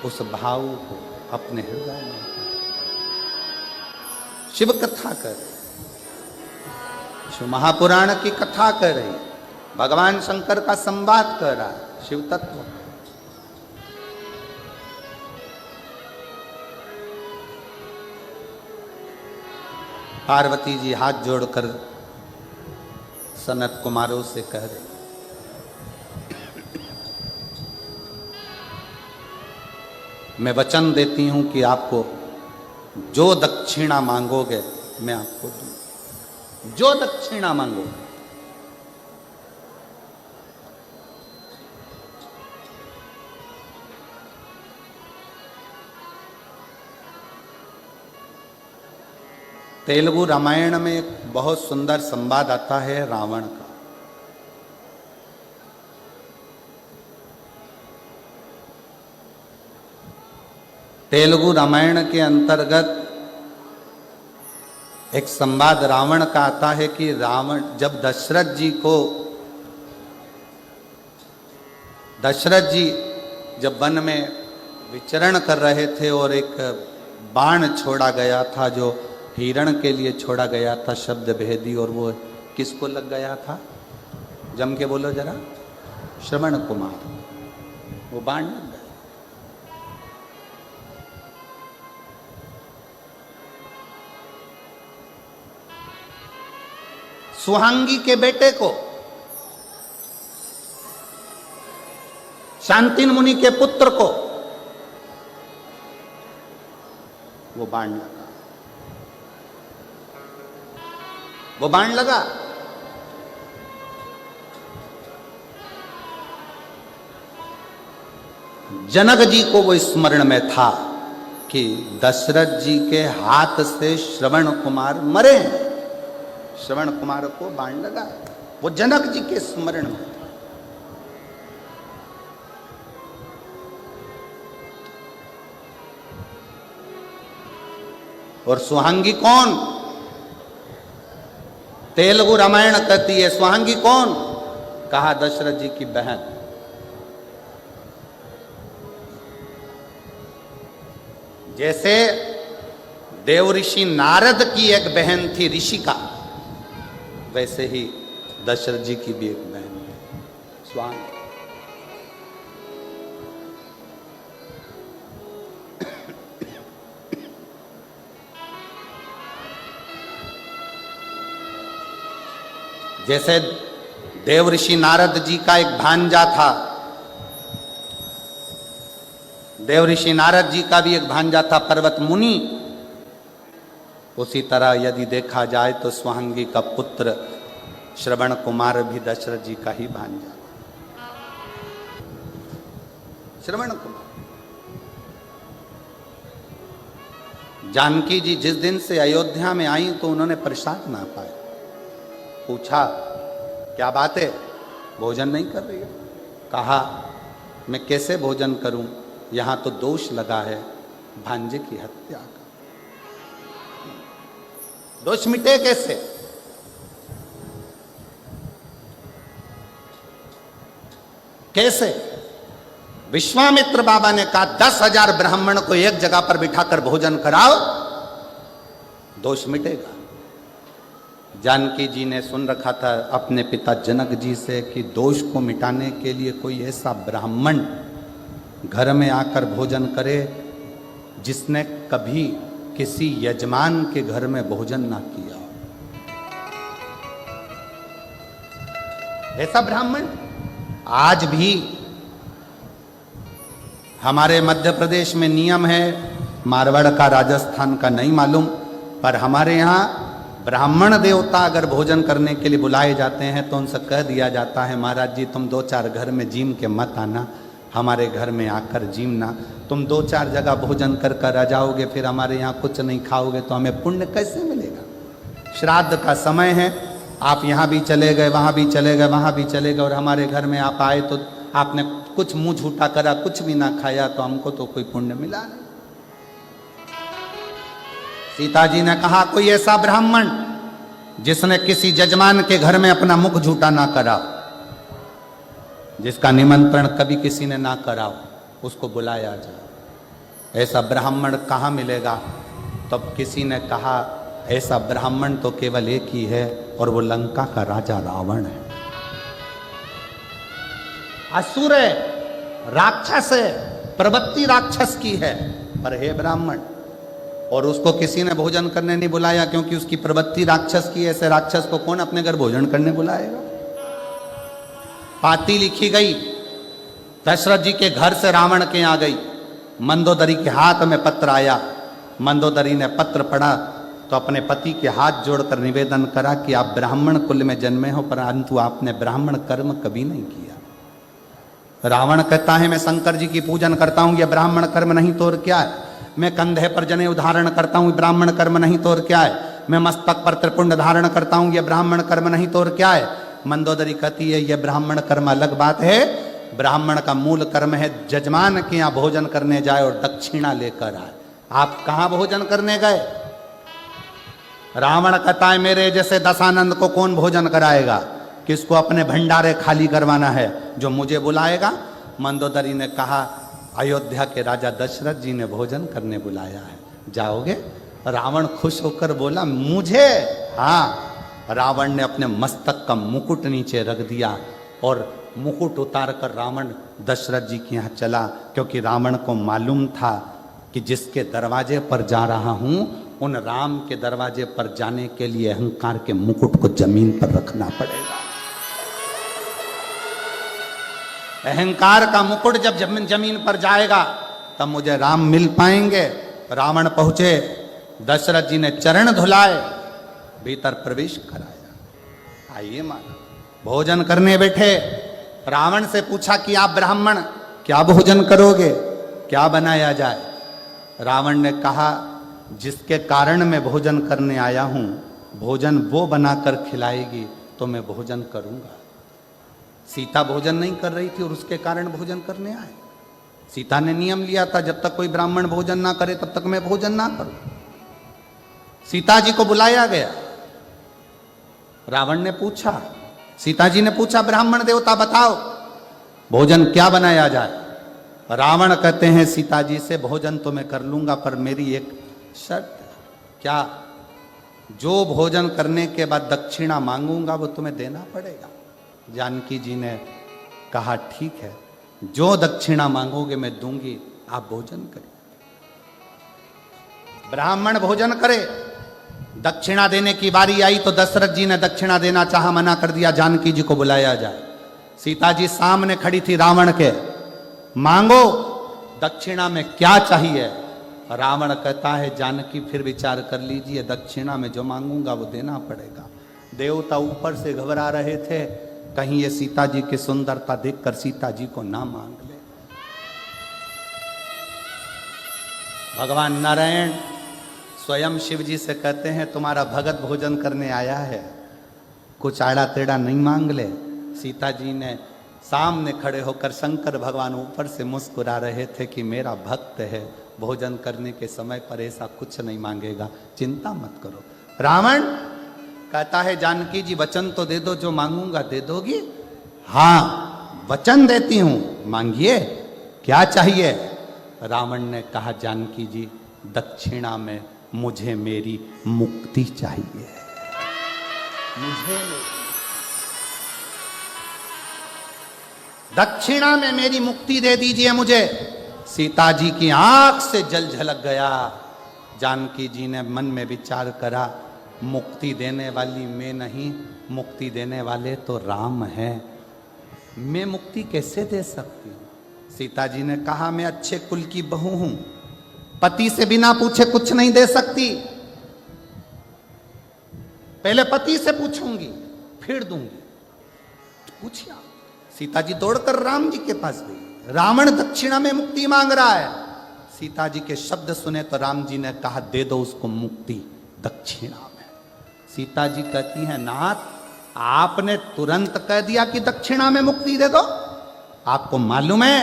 उस भाव को अपने हृदय में, शिव कथा कर रहे, शिव महापुराण की कथा कर रही, भगवान शंकर का संवाद कर रहा है, शिव तत्व। पार्वती जी हाथ जोड़कर सनत कुमारों से कह रही, मैं वचन देती हूं कि आपको जो दक्षिणा मांगोगे मैं आपको दूं, जो दक्षिणा मांगोगे। तेलुगु रामायण में एक बहुत सुंदर संवाद आता है रावण का। तेलुगु रामायण के अंतर्गत एक संवाद रावण का आता है कि रावण जब दशरथ जी जब वन में विचरण कर रहे थे और एक बाण छोड़ा गया था जो हिरण के लिए छोड़ा गया था, शब्द भेदी, और वो किसको लग गया था? जम के बोलो जरा। श्रवण कुमार। वो बाण लग गया। सुहांगी के बेटे को, शांतिन मुनि के पुत्र को वो बाण लगा। वो बाण लगा। जनक जी को वो स्मरण में था कि दशरथ जी के हाथ से श्रवण कुमार मरे हैं। श्रवण कुमार को बाण लगा, वो जनक जी के स्मरण में था। और सुहांगी कौन? तेलुगु रामायण कहती है सुहांगी कौन? कहा दशरथ जी की बहन। जैसे देव ऋषि नारद की एक बहन थी ऋषिका, वैसे ही दशरथ जी की भी एक बहन है सुहांगी। जैसे देव ऋषि नारद जी का एक भांजा था, देव ऋषि नारद जी का भी एक भांजा था पर्वत मुनि, उसी तरह यदि देखा जाए तो सुहांगी का पुत्र श्रवण कुमार भी दशरथ जी का ही भांजा। श्रवण कुमार। जानकी जी जिस दिन से अयोध्या में आई तो उन्होंने प्रसाद ना पाया। पूछा क्या बात है, भोजन नहीं कर रही हो? कहा मैं कैसे भोजन करूं, यहां तो दोष लगा है भांजे की हत्या का। दोष मिटे कैसे? कैसे? विश्वामित्र बाबा ने कहा 10,000 ब्राह्मण को एक जगह पर बिठाकर भोजन कराओ, दोष मिटेगा। जानकी जी ने सुन रखा था अपने पिता जनक जी से कि दोष को मिटाने के लिए कोई ऐसा ब्राह्मण घर में आकर भोजन करे जिसने कभी किसी यजमान के घर में भोजन ना किया। ऐसा ब्राह्मण आज भी हमारे मध्य प्रदेश में नियम है, मारवाड़ का राजस्थान का नहीं मालूम, पर हमारे यहाँ ब्राह्मण देवता अगर भोजन करने के लिए बुलाए जाते हैं तो उनसे कह दिया जाता है महाराज जी तुम 2-4 घर में जीम के मत आना, हमारे घर में आकर जीवना। तुम 2-4 जगह भोजन कर कर आ जाओगे, फिर हमारे यहाँ कुछ नहीं खाओगे तो हमें पुण्य कैसे मिलेगा? श्राद्ध का समय है, आप यहाँ भी चले गए, वहाँ भी चले गए, वहाँ भी चले गए, और हमारे घर में आप आए तो आपने कुछ मुंह झूठा करा, कुछ भी ना खाया, तो हमको तो कोई पुण्य मिला नहीं। सीता जी ने कहा, कोई ऐसा ब्राह्मण जिसने किसी जजमान के घर में अपना मुख झूठा ना करा, जिसका निमंत्रण कभी किसी ने ना करा, उसको बुलाया जाए। ऐसा ब्राह्मण कहाँ मिलेगा? तब किसी ने कहा, ऐसा ब्राह्मण तो केवल एक ही है, और वो लंका का राजा रावण है। असुर है, राक्षस है, प्रवृत्ति राक्षस की है, पर हे ब्राह्मण। और उसको किसी ने भोजन करने नहीं बुलाया, क्योंकि उसकी प्रवृत्ति राक्षस की। ऐसे राक्षस को कौन अपने घर भोजन करने बुलाएगा? पाती लिखी गई, दशरथ जी के घर से रावण के आ गई। मंदोदरी के हाथ में पत्र आया। मंदोदरी ने पत्र पढ़ा तो अपने पति के हाथ जोड़कर निवेदन करा कि आप ब्राह्मण कुल में जन्मे हो, परंतु आपने ब्राह्मण कर्म कभी नहीं किया। रावण कहता है, मैं शंकर जी की पूजन करता हूं, यह ब्राह्मण कर्म नहीं तो और क्या है। मैं कंधे पर जनेऊ धारण करता हूं, ब्राह्मण कर्म नहीं तो और क्या है। मैं मस्तक पर त्रिपुंड धारण करता हूं, यह ब्राह्मण कर्म नहीं तो और क्या है। मंदोदरी कहती है, यह ब्राह्मण कर्म अलग बात है। ब्राह्मण का मूल कर्म है जजमान के यहाँ भोजन करने जाए और दक्षिणा लेकर आए। आप कहाँ भोजन करने गए? रावण कहता है, मेरे जैसे दशानंद को कौन भोजन कराएगा? किसको अपने भंडारे खाली करवाना है जो मुझे बुलाएगा? मंदोदरी ने कहा, अयोध्या के राजा दशरथ जी ने भोजन करने बुलाया है, जाओगे? रावण खुश होकर बोला, मुझे? हाँ। रावण ने अपने मस्तक का मुकुट नीचे रख दिया और मुकुट उतार कर रावण दशरथ जी के यहाँ चला, क्योंकि रावण को मालूम था कि जिसके दरवाजे पर जा रहा हूं, उन राम के दरवाजे पर जाने के लिए अहंकार के मुकुट को जमीन पर रखना पड़ेगा। अहंकार का मुकुट जब जमीन पर जाएगा तब मुझे राम मिल पाएंगे। रावण पहुंचे, दशरथ जी ने चरण धुलाए, भीतर प्रवेश कराया। आइए माना, भोजन करने बैठे। रावण से पूछा कि आप ब्राह्मण क्या भोजन करोगे, क्या बनाया जाए? रावण ने कहा, जिसके कारण मैं भोजन करने आया हूं, भोजन वो बनाकर खिलाएगी तो मैं भोजन करूंगा। सीता भोजन नहीं कर रही थी और उसके कारण भोजन करने आए। सीता ने नियम लिया था, जब तक कोई ब्राह्मण भोजन ना करे तब तक मैं भोजन ना करूं। सीता जी को बुलाया गया। रावण ने पूछा, सीता जी ने पूछा, ब्राह्मण देवता बताओ भोजन क्या बनाया जाए? रावण कहते हैं सीता जी से, भोजन तो मैं कर लूंगा, पर मेरी एक शर्त है। क्या? जो भोजन करने के बाद दक्षिणा मांगूंगा वो तुम्हें देना पड़ेगा। जानकी जी ने कहा, ठीक है, जो दक्षिणा मांगोगे मैं दूंगी, आप भोजन करें। ब्राह्मण भोजन करे। दक्षिणा देने की बारी आई तो दशरथ जी ने दक्षिणा देना चाहा, मना कर दिया, जानकी जी को बुलाया जाए। सीता जी सामने खड़ी थी रावण के, मांगो दक्षिणा में क्या चाहिए? रावण कहता है, जानकी फिर विचार कर लीजिए, दक्षिणा में जो मांगूंगा वो देना पड़ेगा। देवता ऊपर से घबरा रहे थे, कहीं ये सीता जी की सुंदरता देखकर सीता जी को ना मांग ले। भगवान नारायण स्वयं शिव जी से कहते हैं, तुम्हारा भगत भोजन करने आया है, कुछ आड़ा टेढ़ा नहीं मांग ले। सीता जी ने सामने खड़े होकर, शंकर भगवान ऊपर से मुस्कुरा रहे थे कि मेरा भक्त है, भोजन करने के समय पर ऐसा कुछ नहीं मांगेगा, चिंता मत करो। रावण कहता है, जानकी जी वचन तो दे दो, जो मांगूंगा दे दोगी? हाँ वचन देती हूं, मांगिए, क्या चाहिए? रावण ने कहा, जानकी जी दक्षिणा में मुझे मेरी मुक्ति चाहिए, मुझे दक्षिणा में मेरी मुक्ति दे दीजिए मुझे। सीता जी की आंख से जल झलक गया। जानकी जी ने मन में विचार करा, मुक्ति देने वाली मैं नहीं, मुक्ति देने वाले तो राम हैं, मैं मुक्ति कैसे दे सकती हूँ? सीता जी ने कहा, मैं अच्छे कुल की बहू हूं, पति से बिना पूछे कुछ नहीं दे सकती, पहले पति से पूछूंगी फिर दूंगी। पूछिए। सीता जी दौड़कर राम जी के पास गई। रावण दक्षिणा में मुक्ति मांग रहा है। सीता जी के शब्द सुने तो राम जी ने कहा दे दो उसको मुक्ति दक्षिणा में। सीता जी कहती हैं नाथ आपने तुरंत कह दिया कि दक्षिणा में मुक्ति दे दो। आपको मालूम है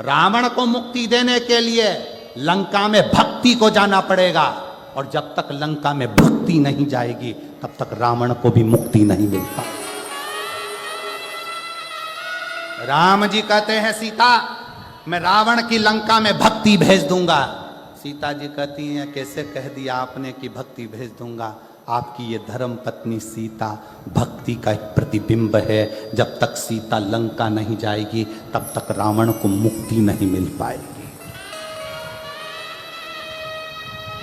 रावण को मुक्ति देने के लिए लंका में भक्ति को जाना पड़ेगा, और जब तक लंका में भक्ति नहीं जाएगी तब तक रावण को भी मुक्ति नहीं मिल पाएगी। राम जी कहते हैं सीता मैं रावण की लंका में भक्ति भेज दूंगा। सीता जी कहती हैं कैसे कह दिया आपने कि भक्ति भेज दूंगा। आपकी ये धर्म पत्नी सीता भक्ति का एक प्रतिबिंब है। जब तक सीता लंका नहीं जाएगी तब तक रावण को मुक्ति नहीं मिल पाएगी।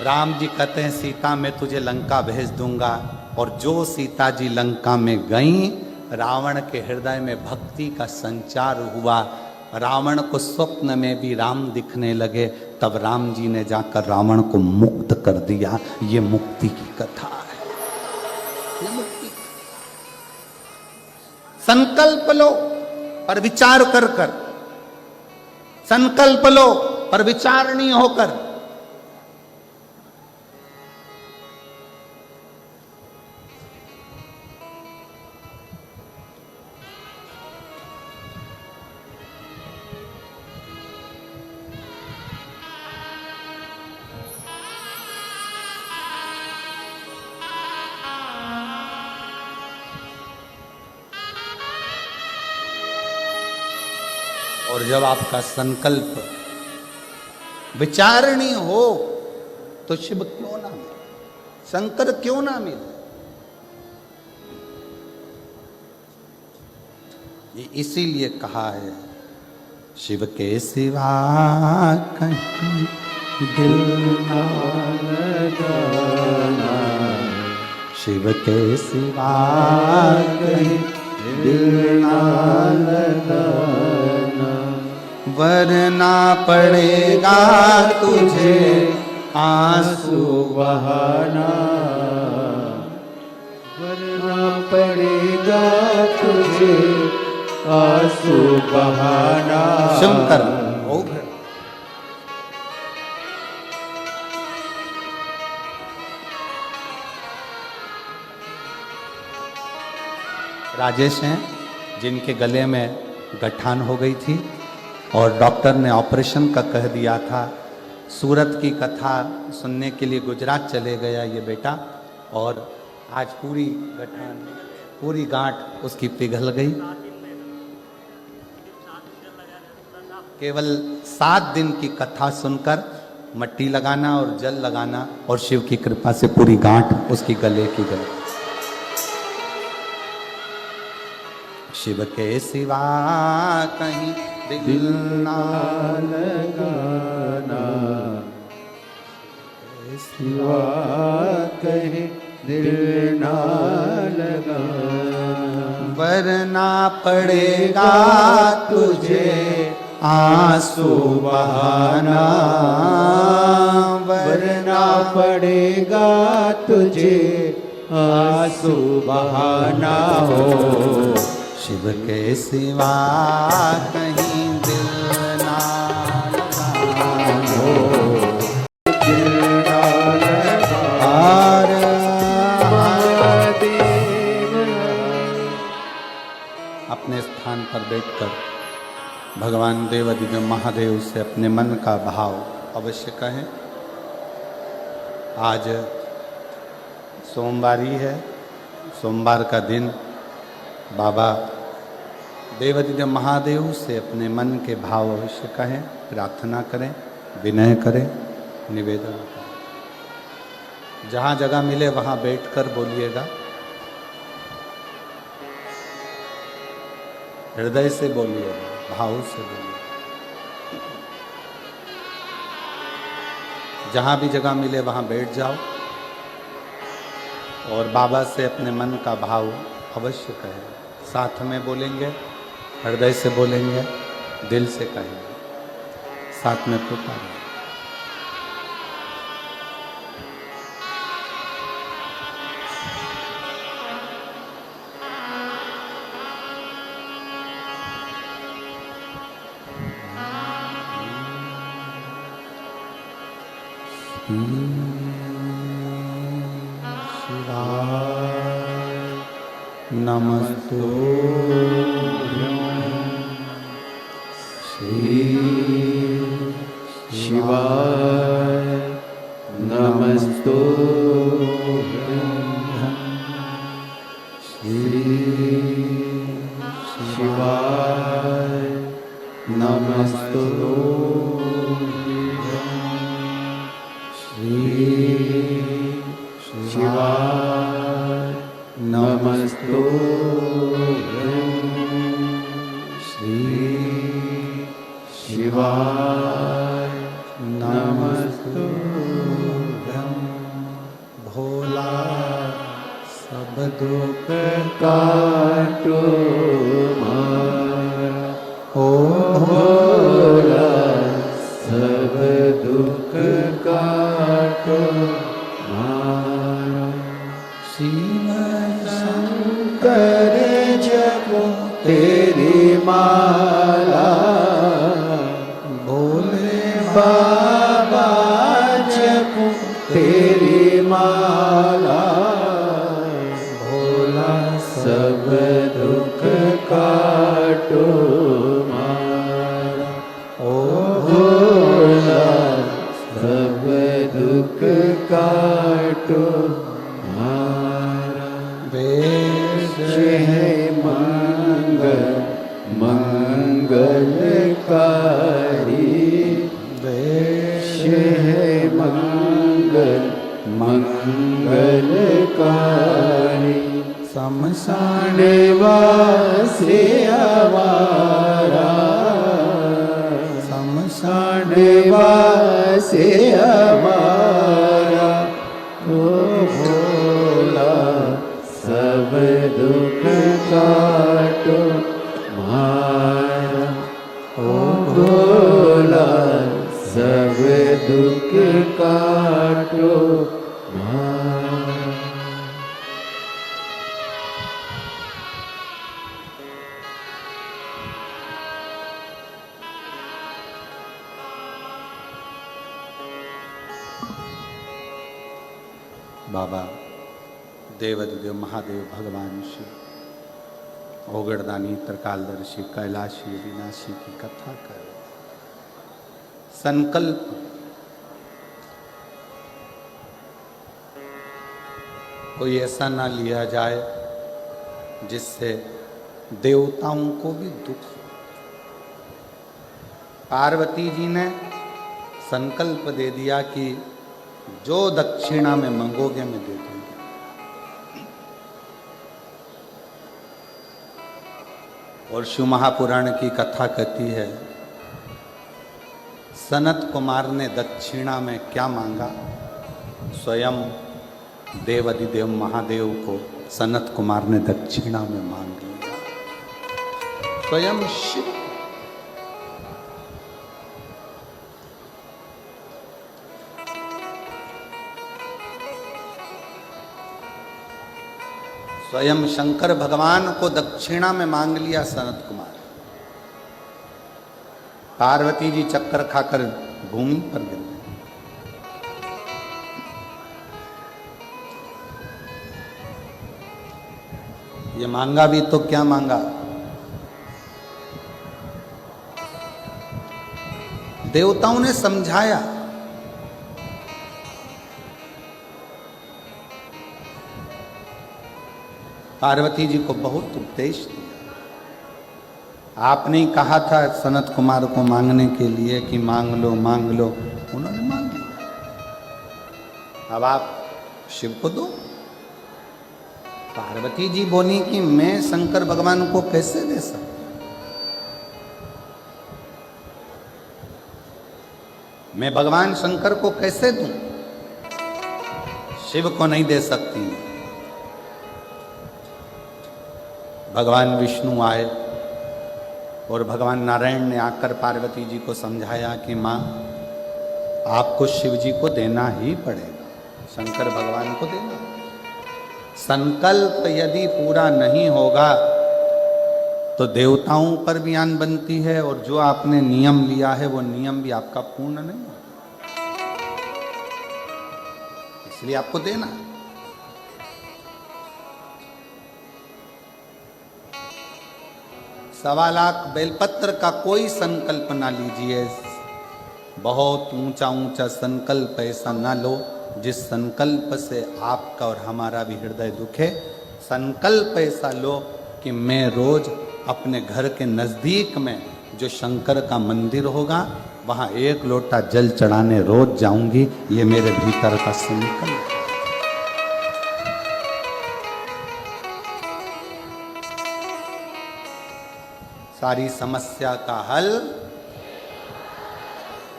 राम जी कहते हैं सीता मैं तुझे लंका भेज दूंगा, और जो सीता जी लंका में गई रावण के हृदय में भक्ति का संचार हुआ। रावण को स्वप्न में भी राम दिखने लगे, तब राम जी ने जाकर रावण को मुक्त कर दिया। ये मुक्ति की कथा है, ये मुक्ति। संकल्प लो पर विचार कर कर, संकल्प लो पर विचारणीय होकर। और जब आपका संकल्प विचारणीय हो तो शिव क्यों ना मिले, शंकर क्यों ना मिले। ये इसीलिए कहा है शिव के सिवा कहीं दिल ना लगाना, शिव के सिवा कहीं दिल ना लगाना, वरना पड़ेगा तुझे आंसू बहाना, वरना पड़ेगा तुझे आंसू बहाना। शंकर ओ राजेश हैं जिनके गले में गठान हो गई थी और डॉक्टर ने ऑपरेशन का कह दिया था। सूरत की कथा सुनने के लिए गुजरात चले गया ये बेटा, और आज पूरी गठान पूरी गांठ उसकी पिघल गई। केवल 7 दिन की कथा सुनकर मट्टी लगाना और जल लगाना, और शिव की कृपा से पूरी गांठ उसकी गले की गल। शिव के सिवा कहीं दिल ना लगाना, सिवा कहीं दिल ना लगाना, वरना पड़ेगा तुझे आंसू बहाना, वरना पड़ेगा तुझे आंसू बहाना हो। शिव के सिवा कहीं दिल ना लगाना हो, दिल ना लगाना। हर महादेव अपने स्थान पर बैठकर भगवान देवाधिदेव महादेव से अपने मन का भाव अवश्य कहें। आज सोमवारी है, सोमवार का दिन बाबा देवाधिदेव महादेव से अपने मन के भाव अवश्य कहें, प्रार्थना करें, विनय करें, निवेदन करें। जहाँ जगह मिले वहाँ बैठकर बोलिएगा, हृदय से बोलिएगा, भाव से बोलिएगा। जहाँ भी जगह मिले वहाँ बैठ जाओ और बाबा से अपने मन का भाव अवश्य कहें। साथ में बोलेंगे, हृदय से बोलेंगे, दिल से कहेंगे, साथ में पुकारें। बाबा देवाधिदेव महादेव भगवान शिव ओगड़दानी त्रिकालदर्शी कैलाशी विनाशी की कथा कर संकल्प कोई ऐसा ना लिया जाए जिससे देवताओं को भी दुख हो। पार्वती जी ने संकल्प दे दिया कि जो दक्षिणा में मांगोगे मैं दे दूंगी। और शिव महापुराण की कथा कहती है सनत कुमार ने दक्षिणा में क्या मांगा। स्वयं देवाधिदेव महादेव को सनत कुमार ने दक्षिणा में मांग लिया। स्वयं शिव स्वयं शंकर भगवान को दक्षिणा में मांग लिया सनत कुमार। पार्वती जी चक्कर खाकर भूमि पर गिर गई। ये मांगा भी तो क्या मांगा। देवताओं ने समझाया, पार्वती जी को बहुत उपदेश दिया। आपने कहा था सनत कुमार को मांगने के लिए कि मांग लो, उन्होंने मांग लिया। अब आप शिव को दो। पार्वती जी बोली कि मैं शंकर भगवान को कैसे दे सकती, मैं भगवान शंकर को कैसे दूं, शिव को नहीं दे सकती। भगवान विष्णु आए और भगवान नारायण ने आकर पार्वती जी को समझाया कि माँ आपको शिव जी को देना ही पड़ेगा, शंकर भगवान को देना। संकल्प यदि पूरा नहीं होगा तो देवताओं पर भी आन बनती है और जो आपने नियम लिया है वो नियम भी आपका पूर्ण नहीं होगा। इसलिए आपको देना। सवा लाख बेलपत्र का कोई संकल्प ना लीजिए, बहुत ऊंचा ऊंचा संकल्प ऐसा ना लो जिस संकल्प से आपका और हमारा भी हृदय दुखे। संकल्प ऐसा लो कि मैं रोज अपने घर के नजदीक में जो शंकर का मंदिर होगा वहां 1 लोटा जल चढ़ाने रोज जाऊंगी। ये मेरे भीतर का संकल्प। सारी समस्या का हल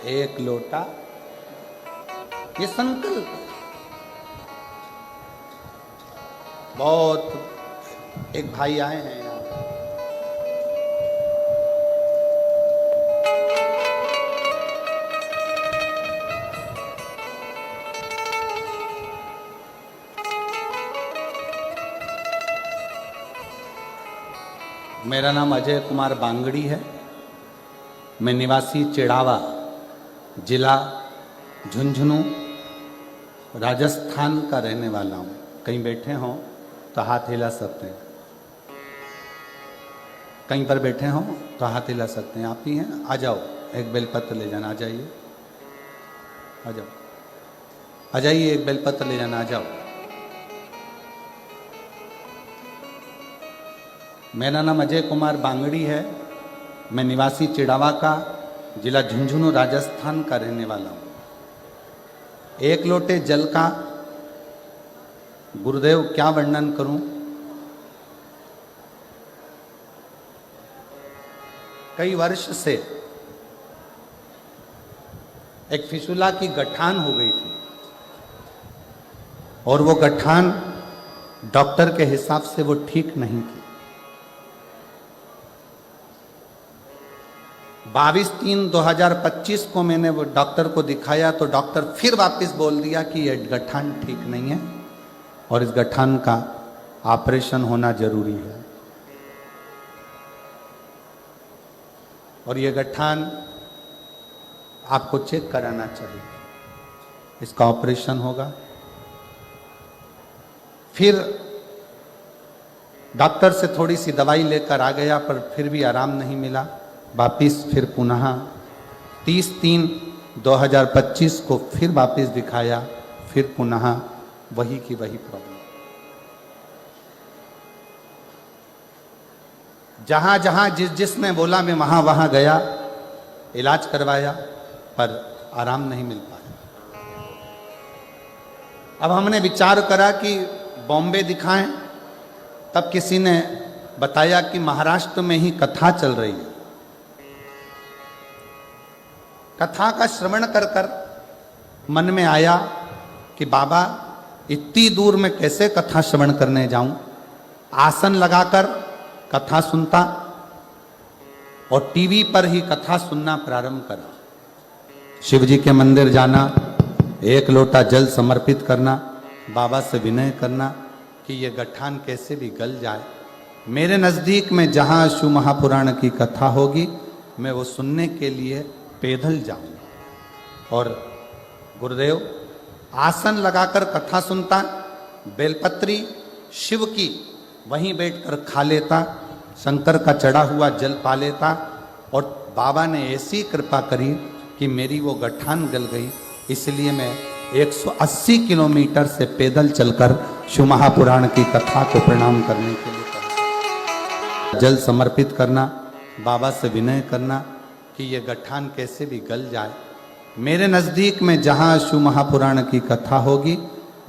1 लोटा, ये संकल्प। बहुत एक भाई आए हैं यहाँ, मेरा नाम अजय कुमार बांगड़ी है। मैं निवासी चिड़ावा, जिला झुंझुनू, राजस्थान का रहने वाला हूँ। कहीं बैठे हों तो हाथ हिला सकते हैं, कहीं पर बैठे हों तो हाथ हिला सकते हैं। आप ही हैं, आ जाओ, एक बेलपत्र ले जाना। आ जाइए, आ जाओ, आ जाइए, एक बेलपत्र ले जाना। आ जाओ। मेरा नाम अजय कुमार बांगड़ी है। मैं निवासी चिड़ावा का, जिला झुंझुनू, राजस्थान का रहने वाला हूँ। 1 लोटे जल का गुरुदेव क्या वर्णन करूं। कई वर्ष से एक फिसुला की गठान हो गई थी और वो गठान डॉक्टर के हिसाब से वो ठीक नहीं थी। 22/3/2025 को मैंने वो डॉक्टर को दिखाया तो डॉक्टर फिर वापस बोल दिया कि ये गठान ठीक नहीं है और इस गठान का ऑपरेशन होना जरूरी है। और ये गठान आपको चेक कराना चाहिए, इसका ऑपरेशन होगा। फिर डॉक्टर से थोड़ी सी दवाई लेकर आ गया पर फिर भी आराम नहीं मिला। वापिस फिर पुनः 30/3/2025 को फिर वापिस दिखाया, फिर पुनः वही की वही प्रॉब्लम। जहां जहां जिसने बोला मैं वहां वहां गया, इलाज करवाया पर आराम नहीं मिल पाया। अब हमने विचार करा कि बॉम्बे दिखाएं, तब किसी ने बताया कि महाराष्ट्र में ही कथा चल रही है। कथा का श्रवण कर कर मन में आया कि बाबा इतनी दूर में कैसे कथा श्रवण करने जाऊं। आसन लगाकर कथा सुनता और टीवी पर ही कथा सुनना प्रारंभ करा। शिव जी के मंदिर जाना, 1 लोटा जल समर्पित करना, बाबा से विनय करना कि ये गठान कैसे भी गल जाए। मेरे नज़दीक में जहाँ शिव महापुराण की कथा होगी मैं वो सुनने के लिए पैदल जाऊंगा। और गुरुदेव आसन लगाकर कथा सुनता, बेलपत्री शिव की वहीं बैठकर खा लेता, शंकर का चढ़ा हुआ जल पा लेता और बाबा ने ऐसी कृपा करी कि मेरी वो गठान गल गई। इसलिए मैं 180 किलोमीटर से पैदल चलकर शिव महापुराण की कथा को प्रणाम करने के लिए पहुंचा। जल समर्पित करना, बाबा से विनय करना कि ये गठान कैसे भी गल जाए। मेरे नज़दीक में जहाँ शिव महापुराण की कथा होगी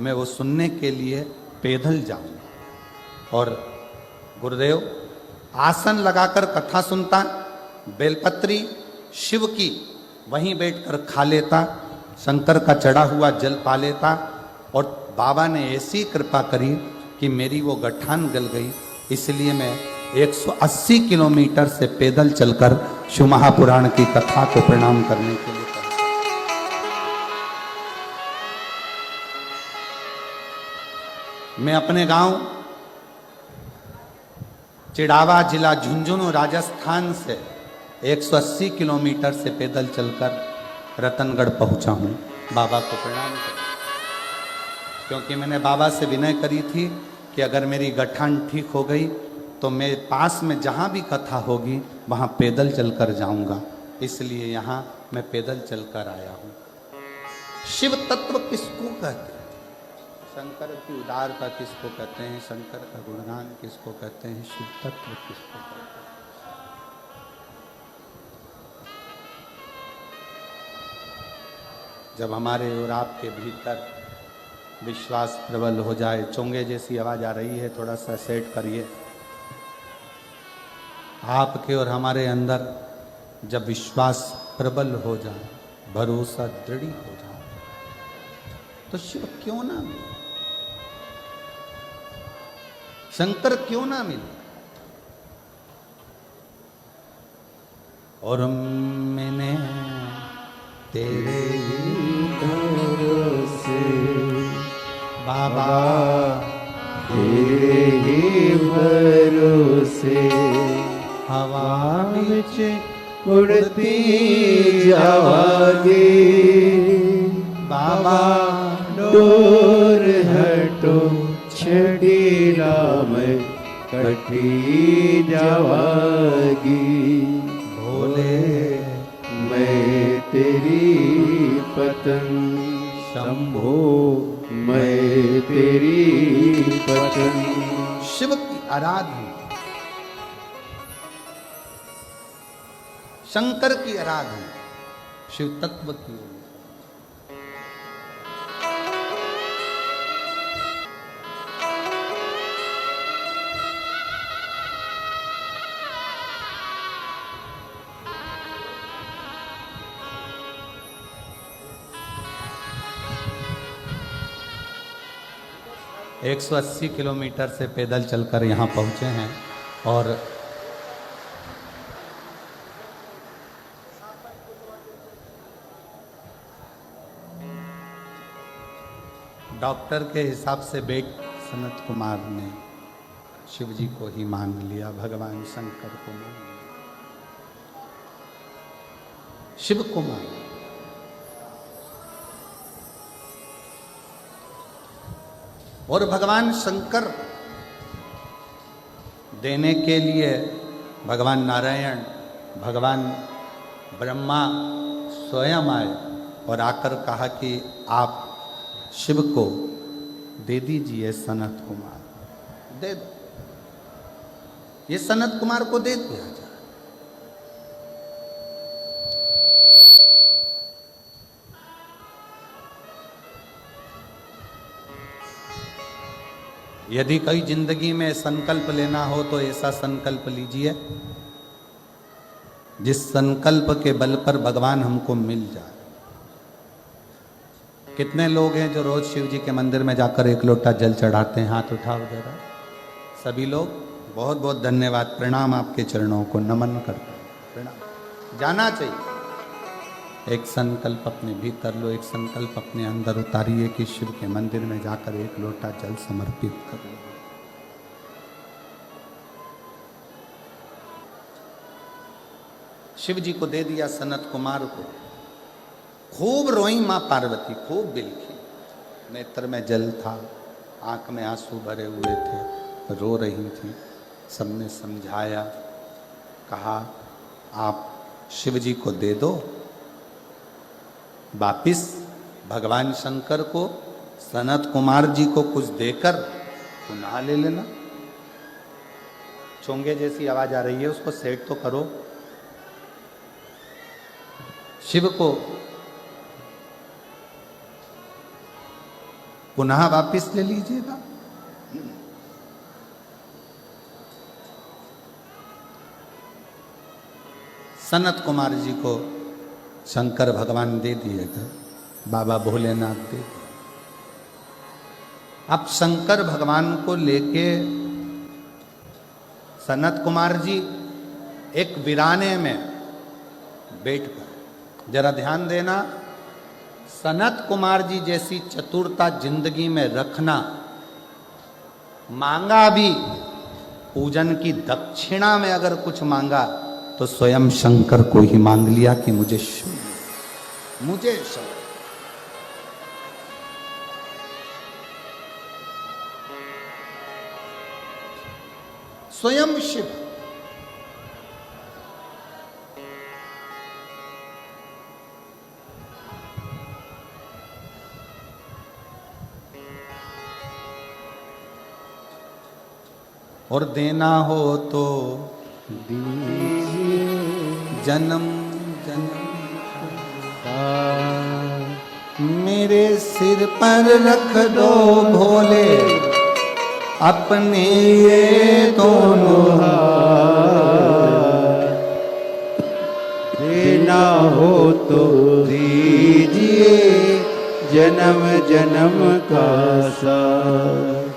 मैं वो सुनने के लिए पैदल जाऊंगा। और गुरुदेव आसन लगाकर कथा सुनता, बेलपत्री शिव की वहीं बैठकर खा लेता, शंकर का चढ़ा हुआ जल पा लेता और बाबा ने ऐसी कृपा करी कि मेरी वो गठान गल गई। इसलिए मैं 180 किलोमीटर से पैदल चलकर शिव महापुराण की कथा को प्रणाम करने के लिए पहुंचा। मैं अपने गांव चिड़ावा, जिला झुंझुनू, राजस्थान से 180 किलोमीटर से पैदल चलकर रतनगढ़ पहुंचा हूं बाबा को प्रणाम करने। क्योंकि मैंने बाबा से विनय करी थी कि अगर मेरी गठान ठीक हो गई तो मैं पास में जहाँ भी कथा होगी वहाँ पैदल चलकर जाऊँगा, इसलिए यहाँ मैं पैदल चलकर आया हूँ। शिव तत्व किसको कहते हैं? शंकर की उदारता किसको कहते हैं? शंकर का गुणगान किसको कहते हैं? शिव तत्व किसको कहते हैं? जब हमारे और आपके भीतर विश्वास प्रबल हो जाए, चोंगे जैसी आवाज आ रही है, थोड़ा सा सेट करिए। आपके और हमारे अंदर जब विश्वास प्रबल हो जाए, भरोसा दृढ़ हो जाए, तो शिव क्यों ना मिले, शंकर क्यों ना मिले? और मैंने तेरे भरोसे बाबा तेरे ही भरोसे हवा विच उड़ती जावागी बाबा डोर हटो छड़ी राम कटी जावागी भोले मैं तेरी पतंग शंभो मैं तेरी पतंग। शिव की आराधना, शंकर की आराधना, शिव तत्व की। 180 किलोमीटर से पैदल चलकर यहाँ पहुँचे हैं और डॉक्टर के हिसाब से बेट सनत कुमार ने शिव जी को ही मांग लिया, भगवान शंकर को मांग लिया, शिव को मांग लिया। और भगवान शंकर देने के लिए भगवान नारायण, भगवान ब्रह्मा स्वयं आए और आकर कहा कि आप शिव को दे दीजिए सनत कुमार, दे दो, ये सनत कुमार को दे दिया जाए। यदि कोई जिंदगी में संकल्प लेना हो तो ऐसा संकल्प लीजिए जिस संकल्प के बल पर भगवान हमको मिल जाए। कितने लोग हैं जो रोज शिव जी के मंदिर में जाकर एक लोटा जल चढ़ाते हैं? हाथ उठाओ जरा। सभी लोग बहुत बहुत धन्यवाद, प्रणाम, आपके चरणों को नमन करते हैं, प्रणाम। जाना चाहिए। एक संकल्प अपने भीतर लो, एक संकल्प अपने अंदर उतारिए कि शिव के मंदिर में जाकर एक लोटा जल समर्पित कर लो। शिव जी को दे दिया सनत कुमार को। खूब रोई माँ पार्वती, खूब बिलखी, नेत्र में जल था, आंख में आंसू भरे हुए थे, रो रही थी। सबने समझाया, कहा आप शिव जी को दे दो, वापिस भगवान शंकर को, सनत कुमार जी को कुछ देकर पुनः ले लेना। चोंगे जैसी आवाज आ रही है, उसको सेट तो करो। शिव को पुनः वापिस ले लीजिएगा। सनत कुमार जी को शंकर भगवान दे दिएगा, बाबा भोलेनाथ दे दिए। अब शंकर भगवान को लेके सनत कुमार जी एक वीराने में बैठ कर, जरा ध्यान देना, सनत कुमार जी जैसी चतुरता जिंदगी में रखना। मांगा भी, पूजन की दक्षिणा में अगर कुछ मांगा तो स्वयं शंकर को ही मांग लिया कि मुझे स्वयं शिव। और देना हो तो दीजिए जन्म जन्म का मेरे सिर पर रख दो भोले अपने ये दोनों हाथ। देना हो तो दीजिए जन्म जन्म का साथ।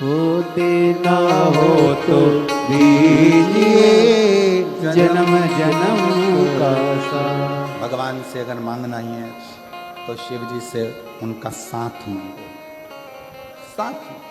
हो देना हो तो दीजिए जन्म जन्म का साथ। भगवान से अगर मांगना ही है तो शिव जी से उनका साथ मांगो, साथ